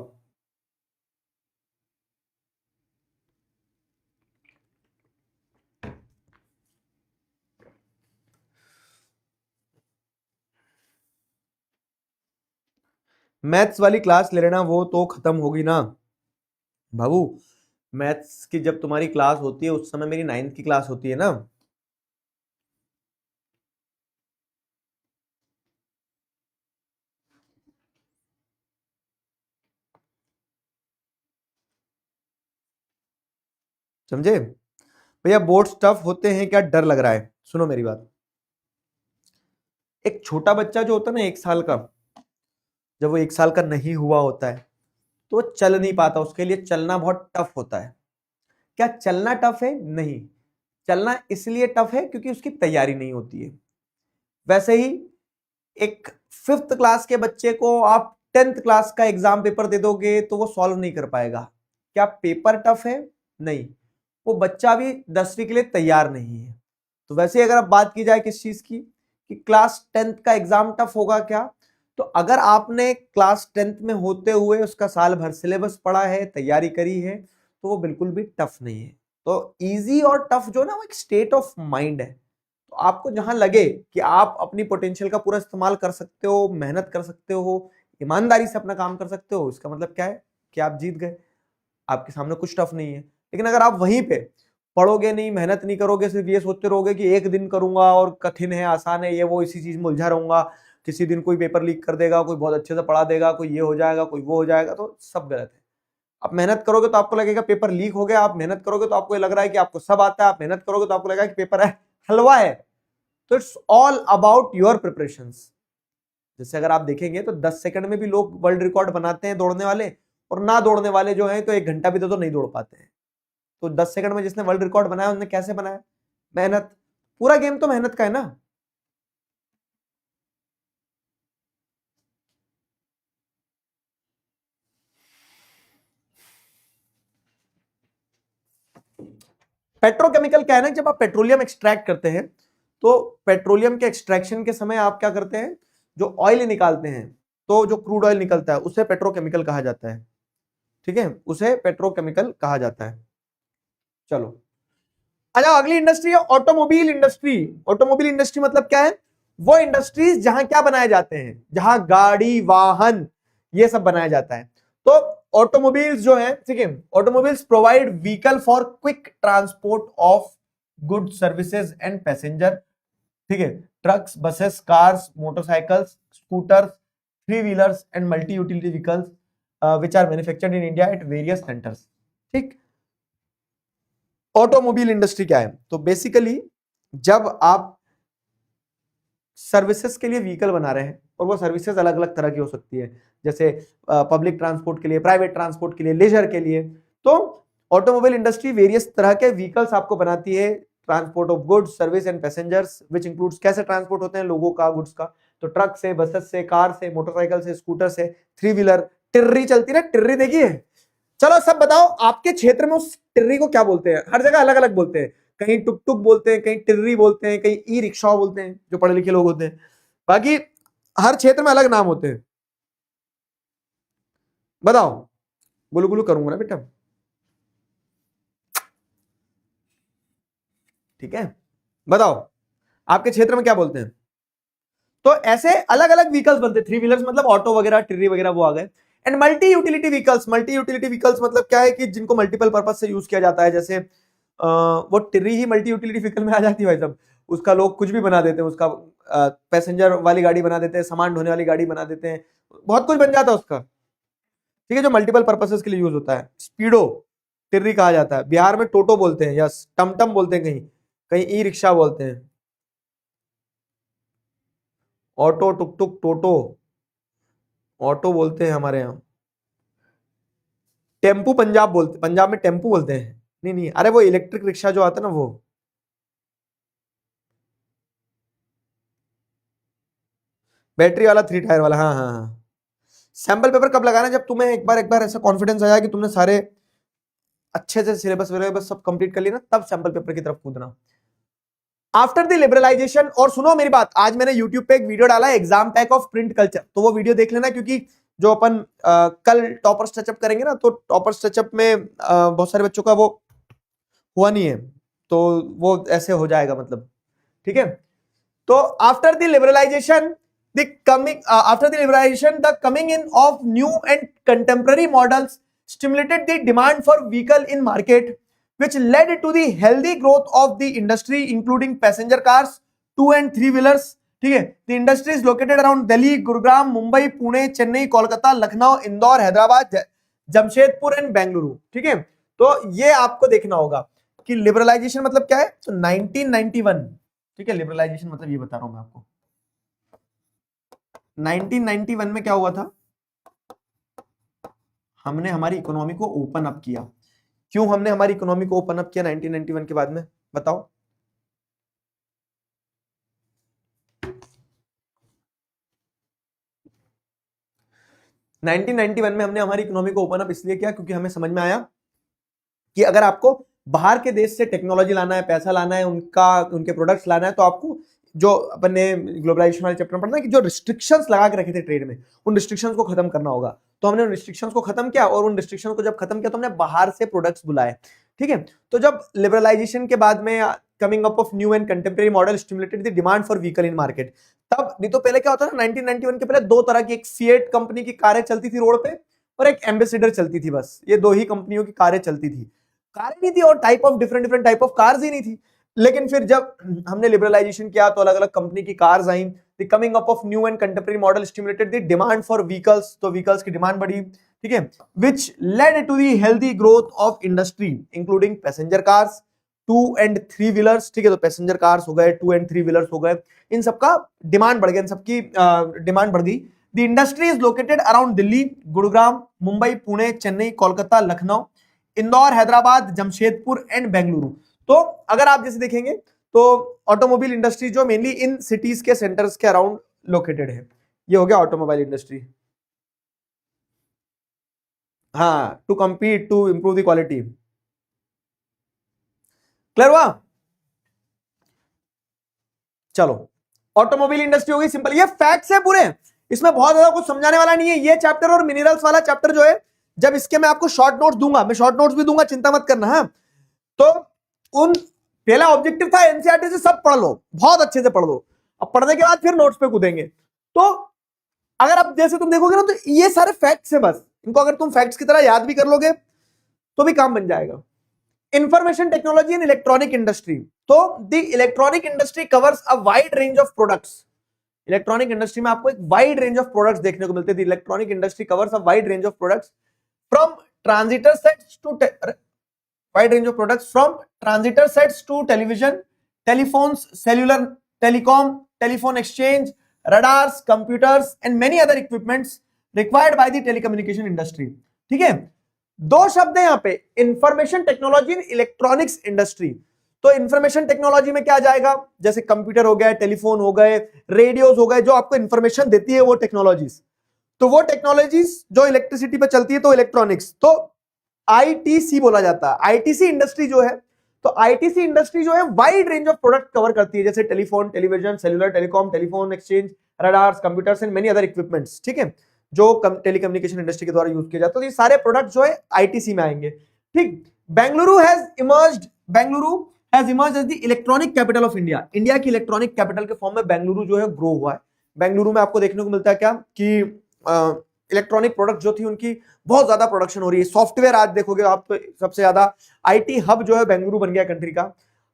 मैथ्स वाली क्लास ले लेना, वो तो खत्म होगी ना बाबू। मैथ्स की जब तुम्हारी क्लास होती है उस समय मेरी 9th की क्लास होती है ना। समझे भैया? बोर्ड्स टफ होते हैं क्या? डर लग रहा है? सुनो मेरी बात। एक छोटा बच्चा जो होता है ना, 1 साल का, जब वो 1 साल का नहीं हुआ होता है तो वो चल नहीं पाता, उसके लिए चलना बहुत टफ होता है। क्या चलना टफ है? नहीं, चलना इसलिए टफ है क्योंकि उसकी तैयारी नहीं होती है। वैसे ही एक 5th क्लास के बच्चे को आप 10th क्लास का एग्जाम पेपर दे दोगे तो वो सॉल्व नहीं कर पाएगा। क्या पेपर टफ है? नहीं, वो बच्चा भी 10वीं के लिए तैयार नहीं है। तो वैसे ही अगर अब बात की जाए किस चीज की, कि क्लास 10th का एग्जाम टफ होगा क्या, तो अगर आपने क्लास 10th में होते हुए उसका साल भर सिलेबस पढ़ा है, तैयारी करी है, तो वो बिल्कुल भी टफ नहीं है। तो इजी और टफ जो ना, वो एक स्टेट ऑफ माइंड है। तो आपको जहां लगे कि आप अपनी पोटेंशियल का पूरा इस्तेमाल कर सकते हो, मेहनत कर सकते हो, ईमानदारी से अपना काम कर सकते हो, इसका मतलब क्या है कि आप जीत गए। आपके सामने कुछ टफ नहीं है। लेकिन अगर आप वहीं पे पढ़ोगे नहीं, मेहनत नहीं करोगे, सिर्फ ये सोचते रहोगे कि एक दिन करूंगा और कठिन है, आसान है, ये वो, इसी चीज में उलझा रहूंगा, किसी दिन कोई पेपर लीक कर देगा, कोई बहुत अच्छे से पढ़ा देगा, कोई ये हो जाएगा, कोई वो हो जाएगा, तो सब गलत है। आप मेहनत करोगे तो आपको लगेगा पेपर लीक हो गया, आप मेहनत करोगे तो आपको लग रहा है कि आपको सब आता है, आप मेहनत करोगे तो आपको लगेगा कि पेपर है हलवा है। तो it's all about your preparations. जैसे अगर आप देखेंगे तो 10 सेकंड में भी लोग वर्ल्ड रिकॉर्ड बनाते हैं दौड़ने वाले, और ना दौड़ने वाले जो हैं तो 1 घंटा भी तो नहीं दौड़ पाते हैं। तो 10 सेकंड में जिसने वर्ल्ड रिकॉर्ड बनाया उसने कैसे बनाया? मेहनत। पूरा गेम तो मेहनत का है ना। पेट्रोकेमिकल क्या है ना, जब आप पेट्रोलियम एक्सट्रैक्ट करते हैं तो पेट्रोलियम के एक्सट्रैक्शन के समय आप क्या करते हैं, जो ऑयल निकालते हैं, तो जो क्रूड ऑयल निकलता है उसे पेट्रोकेमिकल कहा जाता है। ठीक है, उसे पेट्रोकेमिकल कहा जाता है। चलो, अच्छा, अगली इंडस्ट्री है ऑटोमोबाइल इंडस्ट्री। ऑटोमोबाइल इंडस्ट्री मतलब क्या है? वो इंडस्ट्रीज जहां क्या बनाए जाते हैं, जहां गाड़ी, वाहन, ये सब बनाया जाता है। तो ऑटोमोबाइल्स जो है, ठीक है, automobiles provide vehicle for quick transport of good, services and passenger. ठीक है, trucks, buses, cars, motorcycles, scooters, three wheelers and multi utility vehicles which are manufactured in India at various centres. ठीक, ऑटोमोबाइल इंडस्ट्री क्या है? तो बेसिकली जब आप सर्विसेज के लिए व्हीकल बना रहे हैं, और वो सर्विसेज अलग अलग तरह की हो सकती है, जैसे पब्लिक ट्रांसपोर्ट के लिए, प्राइवेट ट्रांसपोर्ट के लिए, लेजर के लिए, तो ऑटोमोबाइल इंडस्ट्री वेरियस तरह के व्हीकल्स आपको बनाती है, transport of goods, service and passengers which includes, कैसे ट्रांसपोर्ट होते हैं लोगों का, गुड्स का, तो ट्रक से, बसेस से, कार से, मोटरसाइकिल से, स्कूटर से, थ्री व्हीलर, टिर्री चलती है, टिर्री देखिए। चलो सब बताओ, आपके क्षेत्र में उस टिर्री को क्या बोलते हैं? हर जगह अलग अलग बोलते हैं। कहीं टुक टुक बोलते हैं, कहीं टिर्री बोलते हैं, कहीं ई रिक्शा बोलते हैं, जो पढ़े लिखे लोग होते हैं। बाकी हर क्षेत्र में अलग नाम होते हैं। बताओ, गुलू गुलू करूंगा ना बेटा, ठीक है। बताओ आपके क्षेत्र में क्या बोलते हैं। तो ऐसे अलग अलग व्हीकल्स बनते हैं। थ्री व्हीलर्स मतलब ऑटो वगैरह, टिर्री वगैरह वो आ गए। And multi utility vehicles, multi utility vehicles मतलब क्या है कि जिनको मल्टीपल पर्पज से यूज किया जाता है। जैसे वो टिर्री ही मल्टी यूटिलिटी व्हीकल में आ जाती है भाई साहब। उसका लोग कुछ भी बना देते हैं, उसका पैसेंजर वाली गाड़ी बना देते हैं, सामान ढोने वाली गाड़ी बना देते हैं, बहुत कुछ बन जाता है उसका, ठीक है, जो मल्टीपल पर्पसेस के लिए यूज होता है। स्पीडो टिर्री कहा जाता है। बिहार में टोटो बोलते हैं, या टमटम बोलते हैं, कहीं कहीं ई रिक्शा बोलते हैं। ऑटो, टुक टुक, टोटो, ऑटो बोलते हैं हमारे यहाँ। टेम्पू पंजाब बोलते, पंजाब में टेम्पू बोलते हैं। नहीं नहीं, अरे वो इलेक्ट्रिक रिक्शा जो आता है ना, वो बैटरी वाला, 3 टायर वाला। हाँ हाँ हाँ। सैंपल पेपर कब लगाना, जब तुम्हें एक बार ऐसा कॉन्फिडेंस आया कि तुमने सारे अच्छे से सिलेबस वगैरह सब कंप्लीट कर लिया ना, तब सैंपल पेपर की तरफ कूदना। आफ्टर द लिबरलाइजेशन, और सुनो मेरी बात, आज मैंने यूट्यूब पे एक वीडियो डाला है, exam pack of print culture, तो वो वीडियो देख लेना, क्योंकि जो अपन कल टॉपर्स टचअप करेंगे ना, तो टॉपर्स टचअप में बहुत सारे बच्चों का वो हुआ नहीं है, तो वो ऐसे हो जाएगा मतलब, ठीक है। तो after the liberalisation, the coming in of new and contemporary models stimulated the demand for vehicle in market, which led to the healthy growth of the industry, including passenger cars, 2 and 3 wheelers, ठीक है। The industry is located around Delhi, Gurugram, Mumbai, Pune, Chennai, Kolkata, Lucknow, Indore, Hyderabad, Jamshedpur and Bengaluru, ठीक है। तो ये आपको देखना होगा कि लिबरलाइजेशन मतलब क्या है। तो 1991, ठीक है, लिबरलाइजेशन मतलब ये बता रहा हूं मैं आपको। 1991 में क्या हुआ था, हमने हमारी इकोनॉमी को ओपन अप किया। क्यों हमने हमारी इकोनॉमी को ओपन अप किया 1991 के बाद में, बताओ। नाइनटीन 91 में हमने हमारी इकोनॉमी को ओपन अप इसलिए किया क्योंकि हमें समझ में आया कि अगर आपको बाहर के देश से टेक्नोलॉजी लाना है, पैसा लाना है, उनके प्रोडक्ट्स लाना है, तो आपको जो अपन ने ग्लोबलाइजेशन वाले चैप्टर में पढ़ना है कि जो रिस्ट्रिक्शंस लगा के रखे थे ट्रेड में, उन रिस्ट्रिक्शंस को खत्म करना होगा। तो हमने उन रिस्ट्रिक्शंस को खत्म किया, और उन रिस्ट्रिक्शंस को जब खत्म किया तो हमने बाहर से प्रोडक्ट्स बुलाए, ठीक है। तो जब लिबरलाइजेशन के बाद में coming up of new and contemporary model stimulated the demand for vehicle in market, तब नहीं तो पहले क्या होता था 1991 के पहले दो तरह की, एक फिएट कंपनी की कारें चलती थी रोड पे, और एक एम्बेसडर चलती थी, बस ये दो ही कंपनियों की कारें चलती थी। कारें नहीं थी, और type of different type of cars ही नहीं थी। लेकिन फिर जब हमने लिबरलाइजेशन किया तो अलग अलग कंपनी की कार्स आई। The coming up of new and contemporary model stimulated the demand for vehicles, तो व्हीकल्स की डिमांड बढ़ी, ठीक है, which led to the healthy growth of industry including passenger cars, 2 and 3 wheelers, ठीक है। तो पैसेंजर कार्स हो गए, 2 and 3 व्हीलर्स हो गए, इन सबका डिमांड बढ़ गया, इन सबकी डिमांड बढ़ गई। The industry is located around Delhi, Gurugram, Mumbai, Pune, Chennai, Kolkata, Lucknow, Indore, Hyderabad, Jamshedpur and Bengaluru. तो अगर आप जैसे देखेंगे तो ऑटोमोबाइल इंडस्ट्री जो मेनली इन सिटीज के सेंटर्स के अराउंड लोकेटेड है, ये हो गया ऑटोमोबाइल इंडस्ट्री। हाँ, to compete, to improve the quality. Clear हुआ? चलो, ऑटोमोबाइल इंडस्ट्री हो गई सिंपल, ये फैक्ट्स है पूरे, इसमें बहुत ज्यादा कुछ समझाने वाला नहीं है। ये चैप्टर और मिनरल्स वाला चैप्टर जो है, जब इसके मैं आपको शॉर्ट नोट्स दूंगा, मैं शॉर्ट नोट्स भी दूंगा, चिंता मत करना। हाँ, तो उन पहला ऑब्जेक्टिव था एनसीईआरटी से सब पढ़ लो, बहुत अच्छे से पढ़ लो। अब पढ़ने के बाद फिर नोट्स पे कूदेंगे। तो अगर आप जैसे तुम देखोगे ना, तो ये सारे फैक्ट्स है, बस इनको अगर तुम फैक्ट्स की तरह याद भी कर लोगे तो भी काम बन जाएगा। Information technology and electronic industry, तो the electronic industry covers a wide range of products. Electronic industry में आपको एक वाइड रेंज ऑफ प्रोडक्ट्स देखने को मिलते हैं। Electronic industry covers a wide range of products from transistor sets to wide range of products from transistor sets to television, telephones, cellular, telecom, telephone exchange, radars, computers and many other equipments required by the telecommunication industry, ठीक है। दो शब्द है यहाँ पे, information technology and electronics industry. तो इंफॉर्मेशन टेक्नोलॉजी में क्या जाएगा, जैसे कंप्यूटर हो गया, टेलीफोन हो गए, रेडियोज हो गए, जो आपको इंफॉर्मेशन देती है वो टेक्नोलॉजीज। तो वो टेक्नोलॉजीज जो इलेक्ट्रिसिटी पे चलती है तो इलेक्ट्रॉनिक्स, तो आईटीसी बोला जाता है। आईटीसी इंडस्ट्री जो है, तो आईटीसी इंडस्ट्री जो है wide range of product cover करती है, जैसे telephone, television, cellular, telecom, telephone exchange, radars, computers and many other equipments, ठीक है, जो टेलीकम्युनिकेशन इंडस्ट्री के द्वारा यूज किए जाते हैं। तो ये सारे प्रोडक्ट जो है आईटीसी में आएंगे, ठीक। Bengaluru has emerged as the electronic capital of India. India की इलेक्ट्रॉनिक कैपिटल के फॉर्म में बेंगलुरु जो है ग्रो हुआ है। बेंगलुरु में आपको देखने को मिलता है क्या कि इलेक्ट्रॉनिक प्रोडक्ट जो थी उनकी बहुत ज्यादा प्रोडक्शन हो रही है। सॉफ्टवेयर आज देखोगे आप तो सबसे ज्यादा आईटी हब जो है बेंगलुरु बन गया कंट्री का।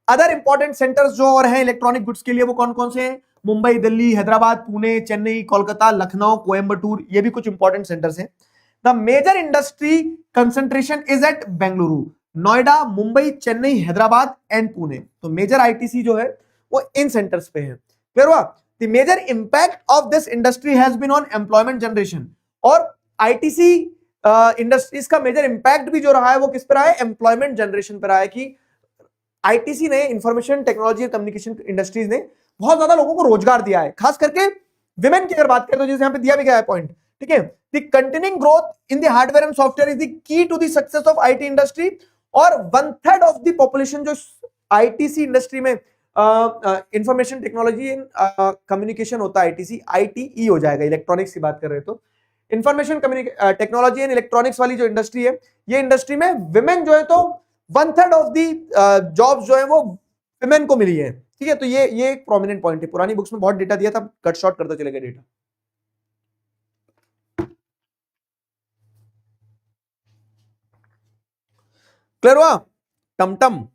अदर इंपॉर्टेंट सेंटर्स जो और हैं इलेक्ट्रॉनिक गुड्स के लिए वो कौन कौन से हैं? मुंबई, दिल्ली, हैदराबाद, पुणे, चेन्नई, कोलकाता, लखनऊ, कोयम्बटूर, ये भी कुछ इंपॉर्टेंट सेंटर्स हैं। The major industry concentration is at Bengaluru, Noida, Mumbai, Chennai, Hyderabad and Pune. तो मेजर आईटीसी जो है वो इन सेंटर्स पे है। क्लियर हुआ? The major impact of this industry has been on employment generation. और आईटीसी इंडस्ट्रीज का मेजर इंपैक्ट भी जो रहा है वो किस पर रहा है? एम्प्लॉयमेंट जनरेशन पर रहा है कि आईटीसी ने, इंफॉर्मेशन टेक्नोलॉजी और कम्युनिकेशन इंडस्ट्रीज ने बहुत ज्यादा लोगों को रोजगार दिया है, खास करके विमेन की अगर बात करें तो जैसे यहां पे दिया भी गया है पॉइंट, ठीक है। The continuing growth in the hardware and software is the key to the success of IT industry. और 1/3 ऑफ द पॉपुलेशन जो आईटीसी इंडस्ट्री में इंफॉर्मेशन टेक्नोलॉजी एंड कम्युनिकेशन होता है आईटीसी, आईटीई हो जाएगा, इलेक्ट्रॉनिक्स की बात कर रहे तो इंफॉर्मेशन टेक्नोलॉजी एंड इलेक्ट्रॉनिक्स वाली जो इंडस्ट्री है, ये इंडस्ट्री में विमेन जो है तो 1/3 ऑफ दी जॉब्स जो है वो विमेन को मिली है, ठीक है। तो ये एक प्रोमिनेंट पॉइंट है। पुरानी बुक्स में बहुत डेटा दिया था, कट शॉर्ट करते चले गए डेटा। क्लियर हुआ? टमटम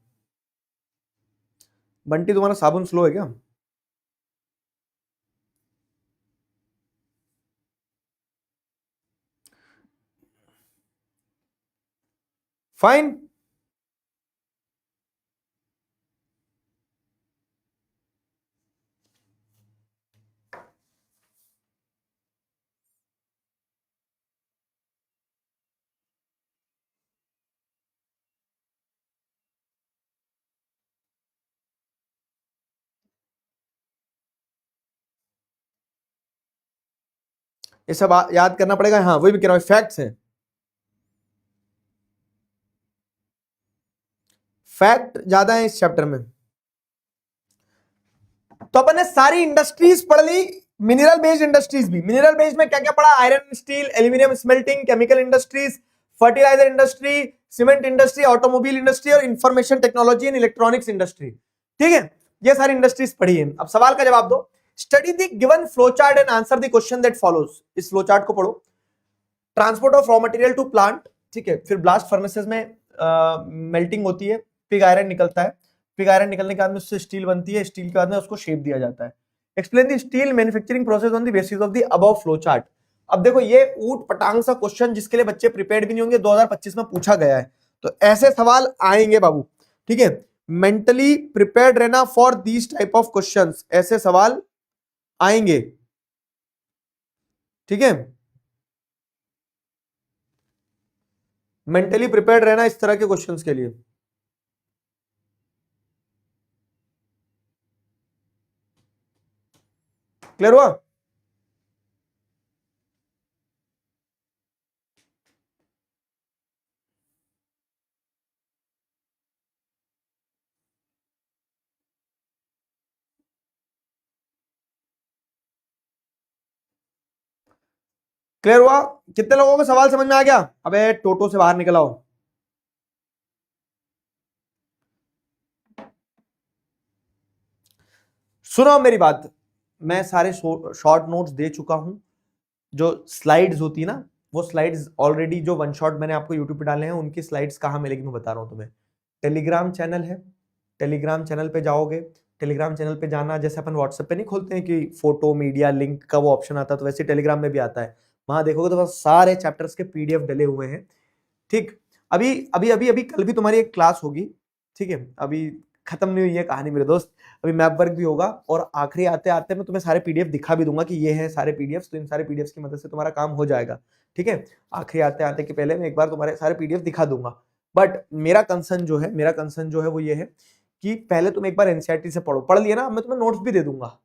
बंटी, तुम्हारा साबुन स्लो है क्या? फाइन। ये सब याद करना पड़ेगा। हाँ वही भी कह रहा हूं, फैक्ट्स हैं, फैक्ट ज्यादा है इस चैप्टर में। तो अपन ने सारी इंडस्ट्रीज पढ़ ली, मिनरल बेस्ड इंडस्ट्रीज भी। मिनरल बेस्ड में क्या क्या पढ़ा? Iron, steel, aluminium smelting, chemical industries, fertiliser industry, cement industry, automobile industry और information technology and electronics industry, ठीक है। ये सारी इंडस्ट्रीज पढ़ी है। अब सवाल का जवाब दो। Study the given flow chart and answer the question that follows. इस फ्लो चार्ट को पढ़ो। Transport of raw material to plant, ठीक है। फिर ब्लास्ट फर्नेसेस में मेल्टिंग होती है, पिग आयरन निकलता है, पिग आयरन निकलने के बाद में उससे स्टील बनती है, स्टील के बाद में उसको शेप दिया जाता है। Explain the steel manufacturing process on the basis of the above flow chart. अब देखो ये ऊट पटांग सा क्वेश्चन जिसके लिए बच्चे प्रिपेयर्ड भी नहीं होंगे, 2025 में पूछा गया है। तो ऐसे सवाल आएंगे बाबू, ठीक है। मेंटली प्रिपेयर्ड रहना for these type of questions, ऐसे सवाल आएंगे, ठीक है। मेंटली प्रिपेयर्ड रहना इस तरह के क्वेश्चंस के लिए। क्लियर हुआ? क्लियर हुआ? कितने लोगों को सवाल समझ में आ गया? अबे टोटो से बाहर निकल आओ। सुनो मेरी बात, मैं सारे शॉर्ट नोट्स दे चुका हूं। जो स्लाइड्स होती है ना, वो स्लाइड्स ऑलरेडी जो वन शॉट मैंने आपको यूट्यूब पे डाले हैं, उनकी स्लाइड्स कहाँ मिलेगी मैं बता रहा हूं तुम्हें। टेलीग्राम चैनल है, टेलीग्राम चैनल पे जाओगे, टेलीग्राम चैनल पे जाना, जैसे अपन व्हाट्सएप पे नहीं खोलते हैं कि फोटो मीडिया लिंक का वो ऑप्शन आता है, तो वैसे टेलीग्राम में भी आता है। वहां देखोगे तो बस सारे चैप्टर्स के पीडीएफ डले हुए हैं, ठीक। अभी अभी अभी अभी कल भी तुम्हारी एक क्लास होगी, ठीक है। अभी खत्म नहीं हुई है कहानी मेरे दोस्त, अभी मैप वर्क भी होगा और आखिरी आते आते मैं तुम्हें सारे पीडीएफ दिखा भी दूंगा कि ये है सारे पीडीएफ। तो इन सारे पीडीएफ की मदद से तुम्हारा काम हो जाएगा, ठीक है। आखिरी आते आते के पहले मैं एक बार तुम्हारे सारे पीडीएफ दिखा दूंगा। बट मेरा कंसर्न जो है वो ये है कि पहले तुम एक बार एनसीईआरटी से पढ़ो। पढ़ लिया ना, मैं तुम्हें नोट्स भी दे दूंगा।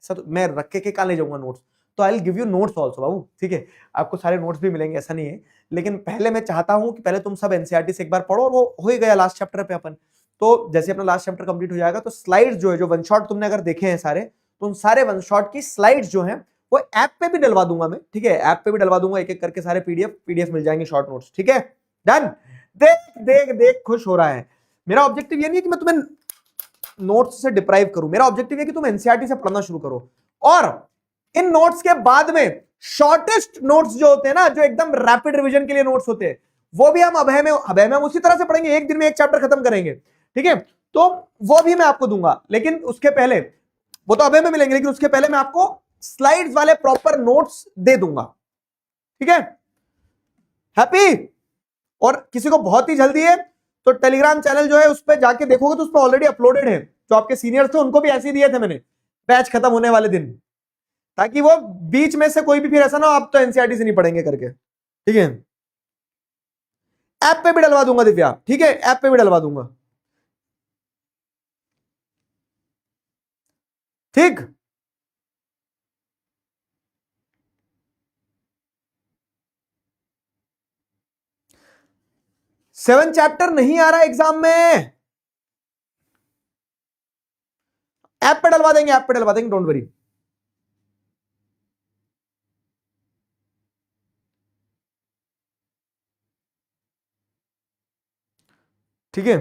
ऐसा तो मैं रख के कहाँ ले जाऊंगा नोट्स, तो I will give you notes also बाबू, ठीक है। आपको सारे नोट्स भी मिलेंगे, ऐसा नहीं है। लेकिन पहले मैं चाहता हूं कि पहले तुम सब एनसीईआरटी से एक बार पढ़ो, और वो हो ही गया लास्ट चैप्टर पे अपन। तो जैसे अपना लास्ट चैप्टर कंप्लीट हो जाएगा तो स्लाइड्स जो है, जो वन शॉट तुमने अगर देखे हैं सारे, तो उन सारे वन शॉट की स्लाइड्स जो है वो ऐप पे भी डलवा दूंगा मैं, ठीक है, ऐप पे भी डलवा दूंगा, एक एक करके सारे पीडीएफ मिल जाएंगे, शॉर्ट नोट्स, ठीक है, डन। देख देख देख खुश हो रहा है। मेरा ऑब्जेक्टिव ये नहीं है कि मैं तुम्हें नोट्स से डिप्राइव करूं, मेरा ऑब्जेक्टिव है कि तुम एनसीईआरटी से पढ़ना शुरू करो, और इन नोट्स के बाद में शॉर्टेस्ट नोट्स जो होते हैं ना, जो एकदम रैपिड रिवीजन के लिए नोट्स होते हैं, वो भी हम अभय में हम उसी तरह से पढ़ेंगे, एक दिन में एक चैप्टर खत्म करेंगे, ठीक है, तो वो भी मैं आपको दूंगा, लेकिन उसके पहले, वो तो अभय में मिलेंगे, लेकिन उसके पहले मैं आपको स्लाइड्स वाले प्रॉपर नोट्स दे दूंगा, ठीक है, हैप्पी। और किसी को बहुत ही जल्दी है तो टेलीग्राम चैनल जो है उस पर जाके देखोगे तो उस पर ऑलरेडी अपलोडेड है, जो आपके सीनियर्स थे उनको भी ऐसे ही दिए थे मैंने बैच खत्म होने वाले दिन, ताकि वो बीच में से कोई भी फिर ऐसा ना आप तो एनसीईआरटी से नहीं पढ़ेंगे करके, ठीक है। ऐप पे भी डलवा दूंगा दिव्या, ठीक है, ऐप पे भी डलवा दूंगा, ठीक। सेवन चैप्टर नहीं आ रहा एग्जाम में, ऐप पे डलवा देंगे, ऐप पे डलवा देंगे, डोंट वरी। ठीक है,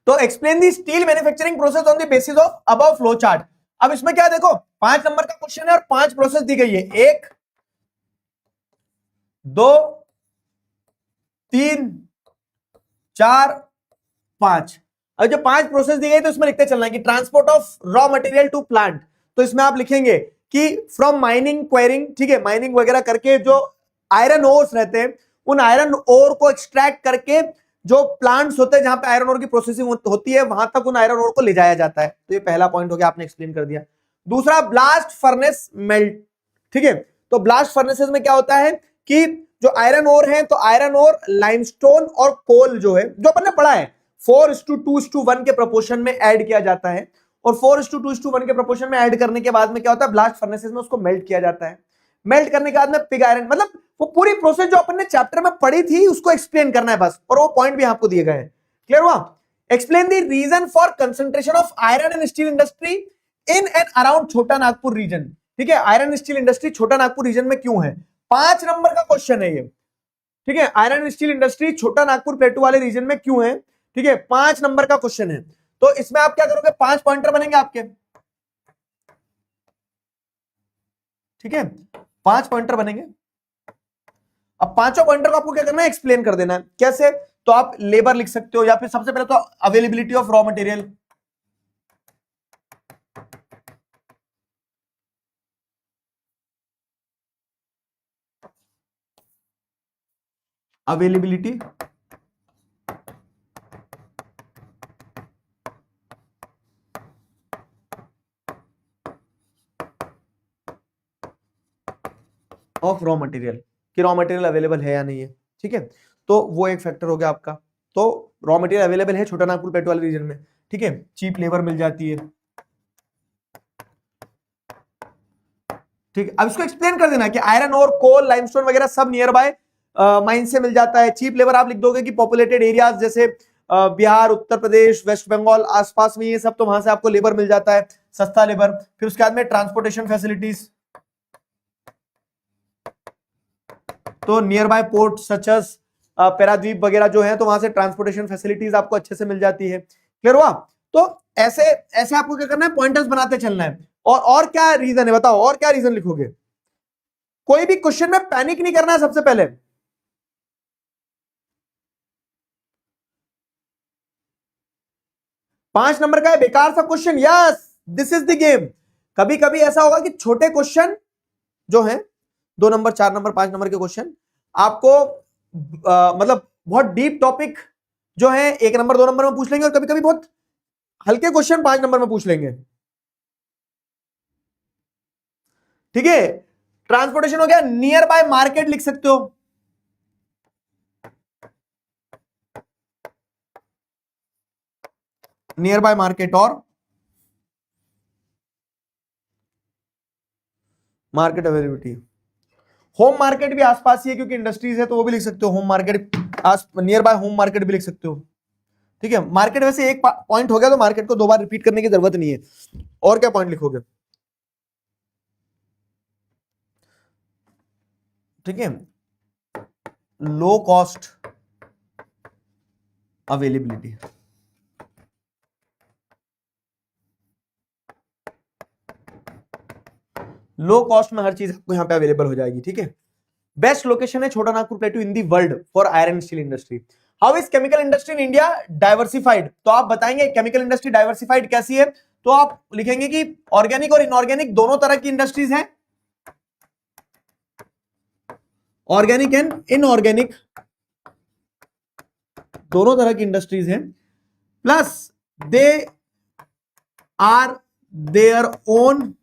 तो explain the steel manufacturing process on the basis of above flow chart. अब इसमें क्या देखो, 5 नंबर का क्वेश्चन है और 5 प्रोसेस दी गई है, 1 2 3 4 5। अब जो 5 प्रोसेस दी गई तो इसमें लिखते चलना है कि transport of raw material to plant, तो इसमें आप लिखेंगे कि फ्रॉम माइनिंग क्वेरिंग, ठीक है, माइनिंग वगैरह करके जो आयरन ओर्स रहते हैं, उन आयरन ओर को एक्सट्रैक्ट करके जो प्लांट्स होते हैं जहां पे आयरन ओर की प्रोसेसिंग होती है, वहां तक उन आयरन ओर को ले जाया जाता है। तो ये पहला पॉइंट हो गया, आपने एक्सप्लेन कर दिया। दूसरा, ब्लास्ट फर्नेस मेल्ट, ठीक है, तो ब्लास्ट फर्नेसेस में क्या होता है कि जो आयरन ओर है, तो आयरन ओर, लाइमस्टोन और कोल जो है, जो अपन ने पढ़ा है 4:2:1 के प्रोपोर्शन में ऐड किया जाता है, और 4:2:1 के प्रोपोर्शन में ऐड करने के बाद में क्या होता है, ब्लास्ट फर्नेसेस में उसको मेल्ट किया जाता है। मेल्ट करने के बाद में पिग आयरन, मतलब वो पूरी प्रोसेस जो अपन ने चैप्टर में पढ़ी थी उसको एक्सप्लेन करना है बस, और वो पॉइंट भी आपको दिए गए हैं, क्लियर हुआ। Explain the reason for concentration of iron and steel industry in and around Chota Nagpur reason, ठीक है, आयरन स्टील इंडस्ट्री छोटा नागपुर रीजन में क्यों है, 5 नंबर का क्वेश्चन है ये, ठीक है, आयरन स्टील इंडस्ट्री छोटा नागपुर प्लेटू वाले रीजन में क्यों है, ठीक है, 5 नंबर का क्वेश्चन है। तो इसमें आप क्या करोगे, 5 पॉइंटर बनेंगे आपके, ठीक है, 5 पॉइंटर बनेंगे। अब पांचों पॉइंटर को आपको क्या करना है, एक्सप्लेन कर देना है, कैसे, तो आप लेबर लिख सकते हो, या फिर सबसे पहले तो availability of raw material, availability of raw material, कि रॉ मटेरियल अवेलेबल है या नहीं है, ठीक है, तो वो एक फैक्टर हो गया आपका। तो रॉ मटेरियल अवेलेबल है छोटा नागपुर प्लेटू वाले रीजन में, ठीक है, चीप लेबर मिल जाती है, ठीक है। अब इसको एक्सप्लेन कर देना कि आयरन और कोल, लाइमस्टोन वगैरह सब नियर बाय माइन से मिल जाता है। चीप लेबर आप लिख दोगे कि पॉपुलेटेड एरियाज जैसे बिहार, उत्तर प्रदेश, वेस्ट बंगाल आसपास में, ये सब तो वहां से आपको लेबर मिल जाता है, सस्ता लेबर। फिर उसके बाद में ट्रांसपोर्टेशन फैसिलिटीज, तो near by port such as Paradip वगैरह जो है, तो वहां से ट्रांसपोर्टेशन फैसिलिटीज आपको अच्छे से मिल जाती है, क्लियर हुआ। तो ऐसे ऐसे आपको क्या करना है, पॉइंटर्स बनाते चलना है। और क्या रीजन है बताओ, और क्या रीजन लिखोगे। कोई भी क्वेश्चन में पैनिक नहीं करना है सबसे पहले। पांच नंबर का है बेकार सा question, yes this is the game. कभी कभी ऐसा होगा कि छोटे क्वेश्चन जो है, 2 नंबर, 4 नंबर, 5 नंबर के क्वेश्चन आपको मतलब बहुत डीप टॉपिक जो है 1 नंबर 2 नंबर में पूछ लेंगे, और कभी कभी बहुत हल्के क्वेश्चन 5 नंबर में पूछ लेंगे, ठीक है। ट्रांसपोर्टेशन हो गया, नियर बाय मार्केट लिख सकते हो, नियर बाय मार्केट, और मार्केट अवेलेबिलिटी, होम मार्केट भी आसपास ही है क्योंकि इंडस्ट्रीज है, तो वो भी लिख सकते हो home market, near by home market भी लिख सकते हो। ठीक है, मार्केट वैसे एक पॉइंट हो गया तो मार्केट को दो बार रिपीट करने की जरूरत नहीं है। और क्या पॉइंट लिखोगे? ठीक है, low cost availability, low cost में हर चीज आपको यहां पे अवेलेबल हो जाएगी। ठीक है, बेस्ट लोकेशन है छोटा नागपुर प्लेटू इन the world for iron steel industry. How is chemical industry in India diversified? तो आप बताएंगे केमिकल इंडस्ट्री डाइवर्सिफाइड कैसी है, तो आप लिखेंगे कि ऑर्गेनिक और इनऑर्गेनिक दोनों तरह की इंडस्ट्रीज हैं, ऑर्गेनिक एंड इनऑर्गेनिक दोनों तरह की इंडस्ट्रीज हैं, plus they are their own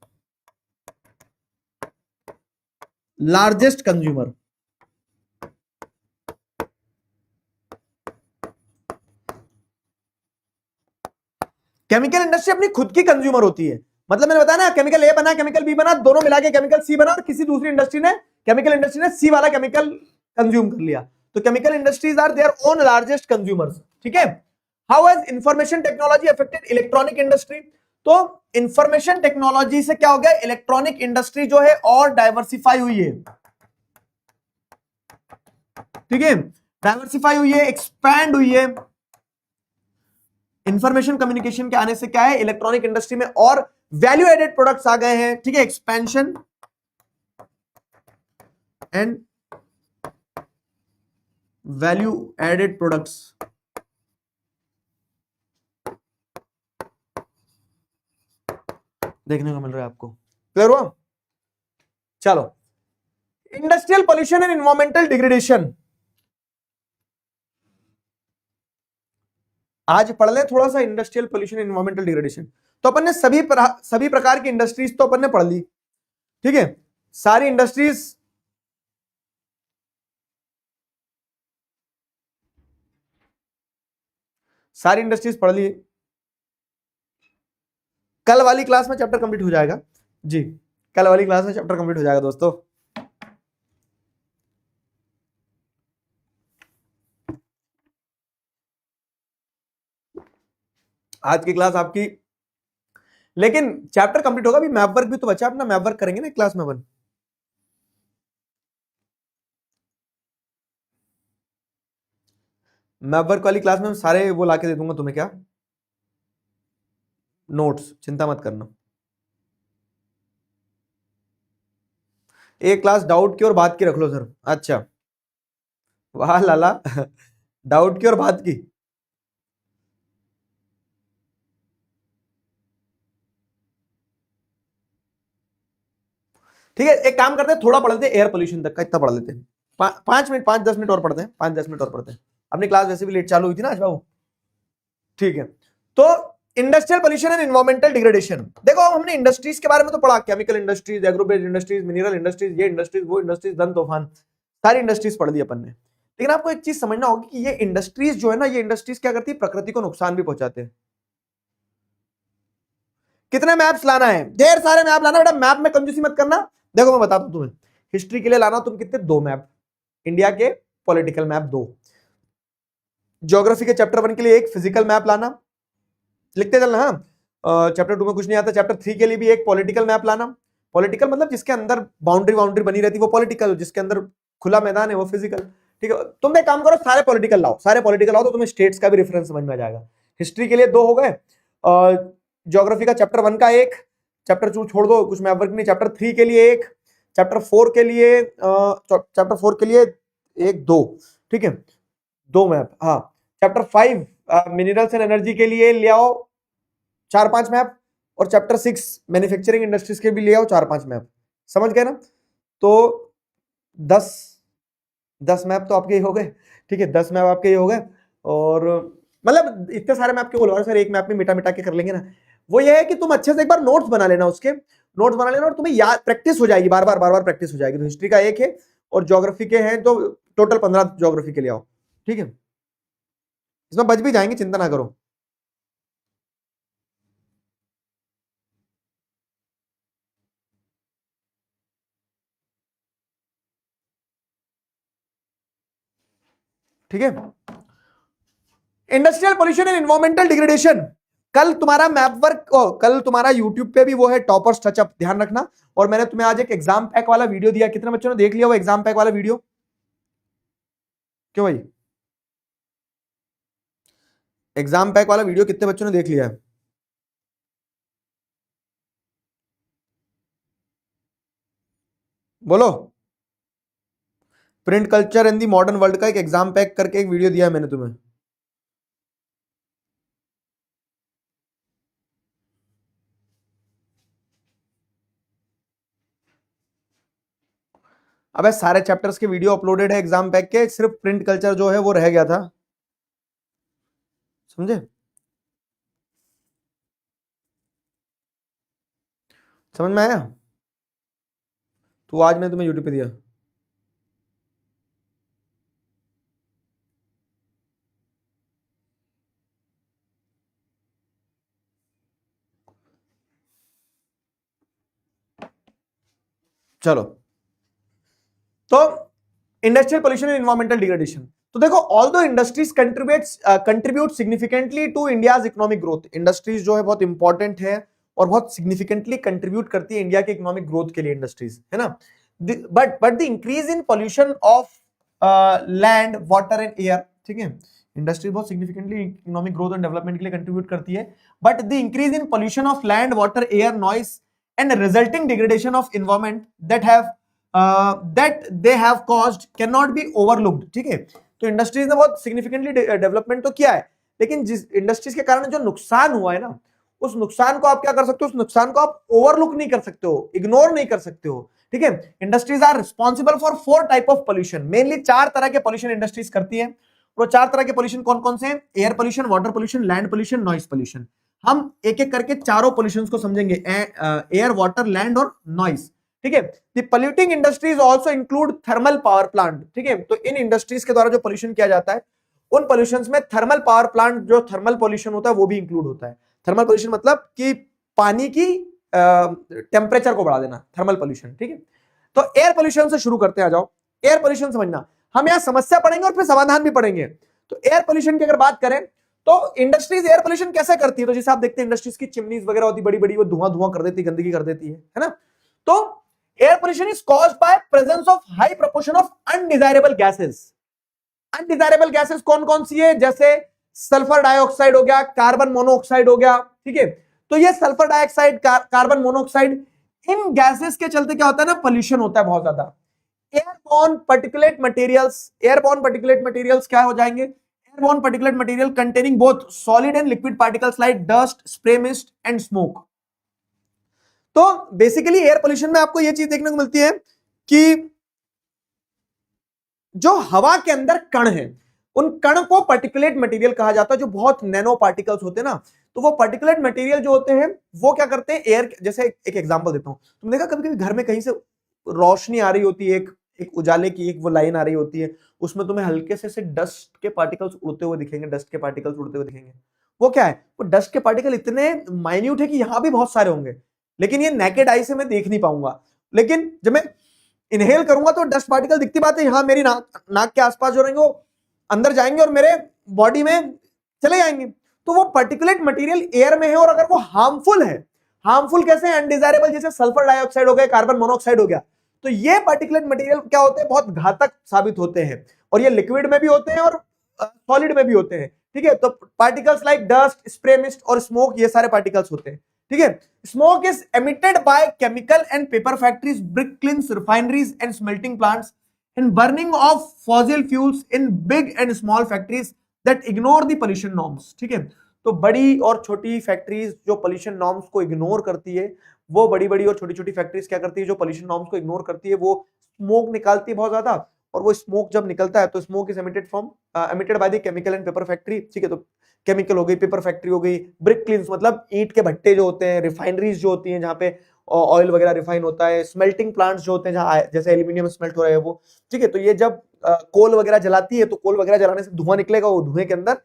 largest consumer. Chemical industry अपनी खुद की कंज्यूमर होती है, मतलब मैंने बताया ना, केमिकल ए बना केमिकल बी बना, दोनों मिला के केमिकल सी बना, और किसी दूसरी इंडस्ट्री ने, केमिकल इंडस्ट्री ने सी वाला केमिकल कंज्यूम कर लिया, तो chemical industries are their own largest consumers. ठीक है, how has information technology affected electronic industry? तो इंफॉर्मेशन टेक्नोलॉजी से क्या हो गया, इलेक्ट्रॉनिक इंडस्ट्री जो है और डाइवर्सिफाई हुई है। ठीक है, डाइवर्सिफाई हुई है, एक्सपैंड हुई है। इंफॉर्मेशन कम्युनिकेशन के आने से क्या है, इलेक्ट्रॉनिक इंडस्ट्री में और वैल्यू एडेड प्रोडक्ट्स आ गए हैं। ठीक है, expansion and value added products देखने को मिल रहा है आपको। क्लियर हुआ? चलो, industrial pollution and environmental degradation आज पढ़ ले थोड़ा सा, इंडस्ट्रियल पॉल्यूशन एनवायरमेंटल डिग्रेडेशन। तो अपन ने सभी प्रकार की इंडस्ट्रीज तो अपन ने पढ़ ली। ठीक है, सारी इंडस्ट्रीज, सारी इंडस्ट्रीज पढ़ ली। कल वाली क्लास में चैप्टर कंप्लीट हो जाएगा जी, कल वाली क्लास में चैप्टर कंप्लीट हो जाएगा दोस्तों। आज की क्लास आपकी, लेकिन चैप्टर कंप्लीट होगा, अभी मैप वर्क भी तो बचा अपना, मैप वर्क करेंगे ना क्लास में अपन। मैप वर्क वाली क्लास में सारे वो लाके दे दूंगा तुम्हें, क्या नोट्स, चिंता मत करना। एक क्लास डाउट की और बात की रख लो सर। अच्छा, वाह लाला डाउट की और बात की। ठीक है, एक काम करते हैं, थोड़ा पढ़ लेते हैं एयर पोल्यूशन तक का, इतना पढ़ लेते हैं। 5 मिनट, 5-10 मिनट और पढ़ते हैं, 5-10 मिनट और पढ़ते हैं। अपनी क्लास वैसे भी लेट चालू हुई थी ना आज बाबू। ठीक है, तो industrial pollution and environmental degradation, देखो हमने इंडस्ट्रीज के बारे में तो पढ़ा, chemical industries, agro based industries, mineral industries, ये इंडस्ट्रीज वो इंडस्ट्रीज, धन तूफान, सारी इंडस्ट्रीज पढ़ ली अपन ने। लेकिन आपको एक चीज समझना होगी कि ये इंडस्ट्रीज जो है ना, ये इंडस्ट्रीज क्या करती है, प्रकृति को नुकसान भी पहुंचाते हैं। कितने मैप्स लाना है, ढेर सारे मैप लाना बेटा, मैप में कंजूसी मत करना। देखो मैं बताता हूं तुम्हें, हिस्ट्री के लिए लाना तुम कितने, 2 मैप, इंडिया के पॉलिटिकल मैप 2, ज्योग्राफी के चैप्टर 1 के लिए एक, फिजिकल मैप लाना, लिखते चलना। हाँ, चैप्टर 2 में कुछ नहीं आता, चैप्टर 3 के लिए भी एक पॉलिटिकल मैप लाना। पॉलिटिकल मतलब जिसके अंदर बाउंड्री बनी रहती है वो पॉलिटिकल, जिसके अंदर खुला मैदान है वो फिजिकल। ठीक है, तुम एक काम करो, सारे पॉलिटिकल लाओ, सारे पॉलिटिकल लाओ तो तुम्हें स्टेट्स का भी रेफरेंस समझ में आ जाएगा। हिस्ट्री के लिए 2 हो गए, ज्योग्राफी का चैप्टर 1 का एक, चैप्टर 2 छोड़ दो, कुछ मैप वर्क नहीं, चैप्टर 3 के लिए एक, चैप्टर 4 के लिए एक 2, ठीक है 2 मैप। हाँ, चैप्टर 5 मिनरल्स एंड एनर्जी के लिए ले आओ 4-5 मैप, और चैप्टर 6 मैन्युफैक्चरिंग इंडस्ट्रीज के भी ले आओ 4-5 मैप। समझ गए ना? तो 10 मैप तो आपके ही हो गए। ठीक है, 10 मैप आपके ही हो गए, और मतलब इतने सारे मैप के बोलो सर, एक मैप में मिटा मिटा के कर लेंगे ना। वो ये है कि तुम अच्छे से एक बार नोट्स बना लेना, उसके नोट्स बना लेना, और तुम्हें याद, प्रैक्टिस हो जाएगी, बार बार प्रैक्टिस हो जाएगी। तो हिस्ट्री का एक है, और ज्योग्राफी के हैं तो टोटल 15 ज्योग्राफी के लिए आओ। ठीक है, इसमें बच भी जाएंगे, चिंता ना करो। ठीक है। Industrial pollution and environmental degradation, कल तुम्हारा मैप वर्क, कल तुम्हारा यूट्यूब पे भी वो है टॉपर्स टचअप, ध्यान रखना। और मैंने तुम्हें आज एक एग्जाम पैक वाला वीडियो दिया, कितने बच्चों ने देख लिया वो एग्जाम पैक वाला वीडियो? क्यों भाई, एग्जाम पैक वाला वीडियो कितने बच्चों ने देख लिया है? बोलो। Print culture in the modern world का एक एग्जाम पैक करके एक वीडियो दिया है मैंने तुम्हें। अबे सारे चैप्टर्स के वीडियो अपलोडेड है एग्जाम पैक के, सिर्फ प्रिंट कल्चर जो है वो रह गया था, समझे? समझ में आया? तो आज मैंने तुम्हें यूट्यूब पे दिया। चलो, तो industrial pollution and environmental degradation, तो देखो although industries contribute significantly to India's economic growth, industries जो है बहुत इंपॉर्टेंट है और बहुत सिग्निफिकेंटली कंट्रीब्यूट करती है इंडिया के इकोनॉमिक ग्रोथ के लिए, इंडस्ट्रीज, है ना। But the increase in pollution of land water and air, ठीक है, इंडस्ट्री बहुत significantly economic growth and development के लिए कंट्रीब्यूट करती है, but the increase in pollution of land water air noise and resulting degradation of environment that they have caused cannot be overlooked, ठीक है। तो इंडस्ट्रीज ने बहुत सिग्निफिकेंटली डेवलपमेंट तो किया है, लेकिन जिस इंडस्ट्रीज के कारण जो नुकसान हुआ है ना, उस नुकसान को आप क्या कर सकते हो, उस नुकसान को आप ओवरलुक नहीं कर सकते हो, इग्नोर नहीं कर सकते हो, ठीक है। Industries are responsible for 4 type of pollution, mainly 4 तरह के पोल्यूशन इंडस्ट्रीज करती है। वो 4 तरह के पोल्यूशन कौन कौन से हैं? Air pollution, water pollution, land pollution, noise pollution. हम एक एक करके चारों पोल्यूशन को समझेंगे, एयर, वाटर, लैंड और नॉइस, ठीक है। The polluting industries also include thermal power plant, ठीक है। तो इन इंडस्ट्रीज के द्वारा जो पोल्यूशन किया जाता है, उन पोल्यूशंस में थर्मल पावर प्लांट, जो थर्मल पोल्यूशन होता है वो भी इंक्लूड होता है। थर्मल पोल्यूशन मतलब कि पानी की टेम्परेचर को बढ़ा देना, थर्मल पोल्यूशन, ठीक है। तो एयर पोल्यूशन से शुरू करते हैं, आ जाओ। एयर पोल्यूशन समझना, हम यहां समस्या पढ़ेंगे और फिर समाधान भी पढ़ेंगे। तो एयर पोल्यूशन की अगर बात करें तो इंडस्ट्रीज एयर पोल्यूशन कैसे करती है? तो जैसे आप देखते हैं इंडस्ट्रीज की चिमनीज वगैरह होती बड़ी बड़ी, वो धुआं धुआं कर देती है, गंदगी कर देती है ना। तो air pollution is caused by presence of high proportion of undesirable gases. undesirable gases कौन कौन सी है? जैसे सल्फर डाइऑक्साइड हो गया, कार्बन मोनोऑक्साइड हो गया, ठीक है। तो ये सल्फर डाइऑक्साइड, कार्बन मोनोऑक्साइड, इन गैसेस के चलते क्या होता है ना, पोल्यूशन होता है बहुत ज्यादा। Airborne particulate materials, airborne particulate materials क्या हो जाएंगे? Airborne particulate material containing both solid and liquid particles like dust, spray mist and smoke. तो बेसिकली एयर पोल्यूशन में आपको यह चीज देखने को मिलती है कि जो हवा के अंदर कण है, उन कण को पार्टिकुलेट मटेरियल कहा जाता है, जो बहुत नैनो पार्टिकल्स होते हैं ना। तो वो पार्टिकुलेट मटेरियल जो होते हैं वो क्या करते हैं, एयर, जैसे एक एग्जांपल देता हूं, तुम देखा कभी कभी घर में कहीं से रोशनी आ रही होती है, एक उजाले की एक वो लाइन आ रही होती है, उसमें तुम्हें हल्के से डस्ट के पार्टिकल्स उड़ते हुए दिखेंगे, डस्ट के पार्टिकल्स उड़ते हुए दिखेंगे। वो क्या है? वो डस्ट के पार्टिकल इतने माइन्यूट है कि यहां भी बहुत सारे होंगे, लेकिन ये नेकेड आई से मैं देख नहीं पाऊंगा, लेकिन जब मैं इनहेल करूंगा तो डस्ट पार्टिकल दिखती बात है, यहां मेरी नाक के आसपास जो रहेंगे वो अंदर जाएंगे और मेरे बॉडी में चले जाएंगे। तो वो पार्टिकुलेट मटेरियल एयर में है, और अगर वो हार्मफुल है, हार्मफुल कैसे? अनडिजायरेबल, जैसे सल्फर डाइऑक्साइड हो गया, कार्बन मोनोऑक्साइड हो गया, तो ये पार्टिकुलेट मटेरियल क्या होते हैं? बहुत घातक साबित होते हैं, और ये लिक्विड में भी होते हैं और सॉलिड में भी होते हैं, ठीक है। तो particles like dust, spray mist और स्मोक, ये सारे पार्टिकल्स होते हैं, ठीक है। Smoke is emitted by chemical and paper factories, brick kilns, refineries and smelting plants, and burning of fossil fuels in big and small factories that ignore the pollution norms, ठीक है। तो बड़ी और छोटी फैक्ट्रीज जो पोल्यूशन नॉर्म्स को इग्नोर करती है, वो बड़ी बड़ी और छोटी छोटी फैक्ट्रीज क्या करती है, जो पोल्यूशन नॉर्म्स को इग्नोर करती है, वो स्मोक निकालती है बहुत ज्यादा, और वो स्मोक जब निकलता है तो smoke is emitted by the chemical and paper factory, ठीक है। तो केमिकल हो गई, पेपर फैक्ट्री हो गई, ब्रिक क्लिन्स मतलब ईंट के भट्टे जो होते हैं, रिफाइनरीज जो होती हैं जहाँ पे ऑयल वगैरह रिफाइन होता है, स्मेल्टिंग प्लांट्स जो होते हैं जहाँ जैसे एल्यूमिनियम स्मेल्ट हो रहा है वो, ठीक है। तो ये जब कोल वगैरह जलाती है तो कोल वगैरह जलाने से धुआं निकलेगा, वो धुएं के अंदर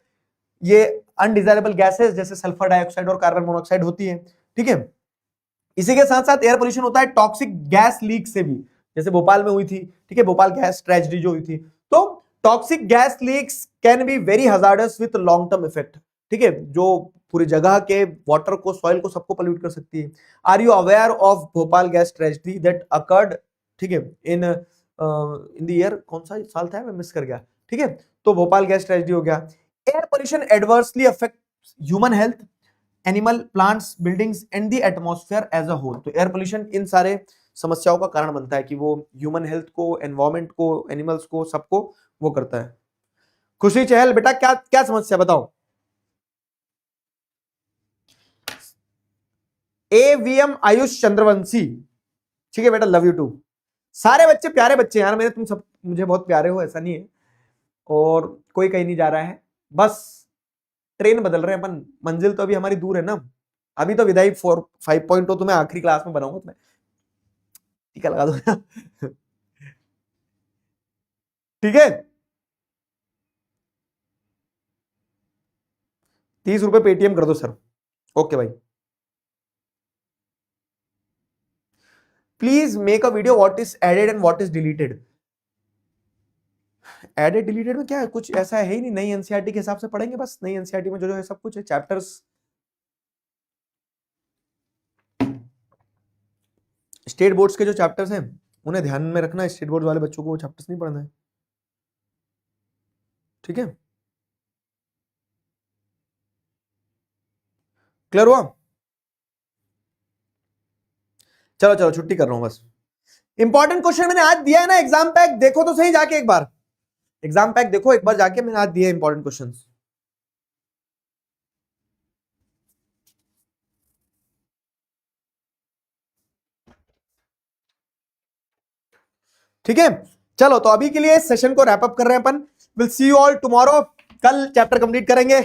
ये अनडिजायरेबल गैसेस जैसे सल्फर डाइऑक्साइड और कार्बन मोनोऑक्साइड होती है, ठीक है। इसी के साथ साथ एयर पोल्यूशन होता है टॉक्सिक गैस लीक से भी, जैसे भोपाल में हुई थी, ठीक है, भोपाल गैस ट्रेजेडी जो हुई थी। तो toxic gas leaks can be very hazardous with long term effect, ठीक है, जो पूरी जगह के वाटर को, सॉइल को, सबको पोल्यूट कर सकती है। Are you aware of Bhopal gas tragedy that occurred, ठीक है, इन इन द ईयर, कौन सा साल था मैं मिस कर गया, ठीक है, तो भोपाल गैस ट्रेजेडी हो गया। Air pollution adversely affect human health, animal, plants, buildings and the atmosphere as a whole. तो एयर पोल्यूशन इन सारे समस्याओं का कारण बनता है कि वो ह्यूमन हेल्थ को, एनवायरमेंट को, एनिमल्स को, सबको वो करता है। खुशी चहल, बेटा क्या क्या समस्या बताओ। एवीएम आयुष चंद्रवंशी, ठीक है बेटा, लव यू टू। सारे बच्चे प्यारे बच्चे यार मेरे, तुम सब मुझे बहुत प्यारे हो, ऐसा नहीं है, और कोई कहीं नहीं जा रहा है, बस ट्रेन बदल रहे हैं अपन, मंजिल तो अभी हमारी दूर है ना। अभी तो विदाई 5.0 तो मैं आखिरी क्लास में बनाऊंगा, तुम्हें टीका लगा दो ठीक है, 30 रुपए पेटीएम कर दो सर। ओके भाई, please make a video what is added and what is deleted. Added deleted में क्या है, कुछ ऐसा है ही नहीं, नई एनसीईआरटी के हिसाब से पढ़ेंगे बस, नई एनसीईआरटी में जो जो है सब कुछ है, चैप्टर्स, स्टेट बोर्ड्स के जो चैप्टर्स हैं उन्हें ध्यान में रखना, स्टेट बोर्ड वाले बच्चों को वो चैप्टर्स नहीं पढ़ना है, ठीक है, क्लियर हुआ। चलो चलो छुट्टी कर रहा हूं बस। इंपॉर्टेंट क्वेश्चन मैंने आज दिया है ना, एग्जाम पैक देखो तो सही जाके एक बार, एग्जाम पैक देखो एक बार जाके, मैंने आज दिए इंपॉर्टेंट क्वेश्चंस, ठीक है। चलो तो अभी के लिए सेशन को रैप अप कर रहे हैं अपन, will see you all tomorrow, कल चैप्टर कंप्लीट करेंगे।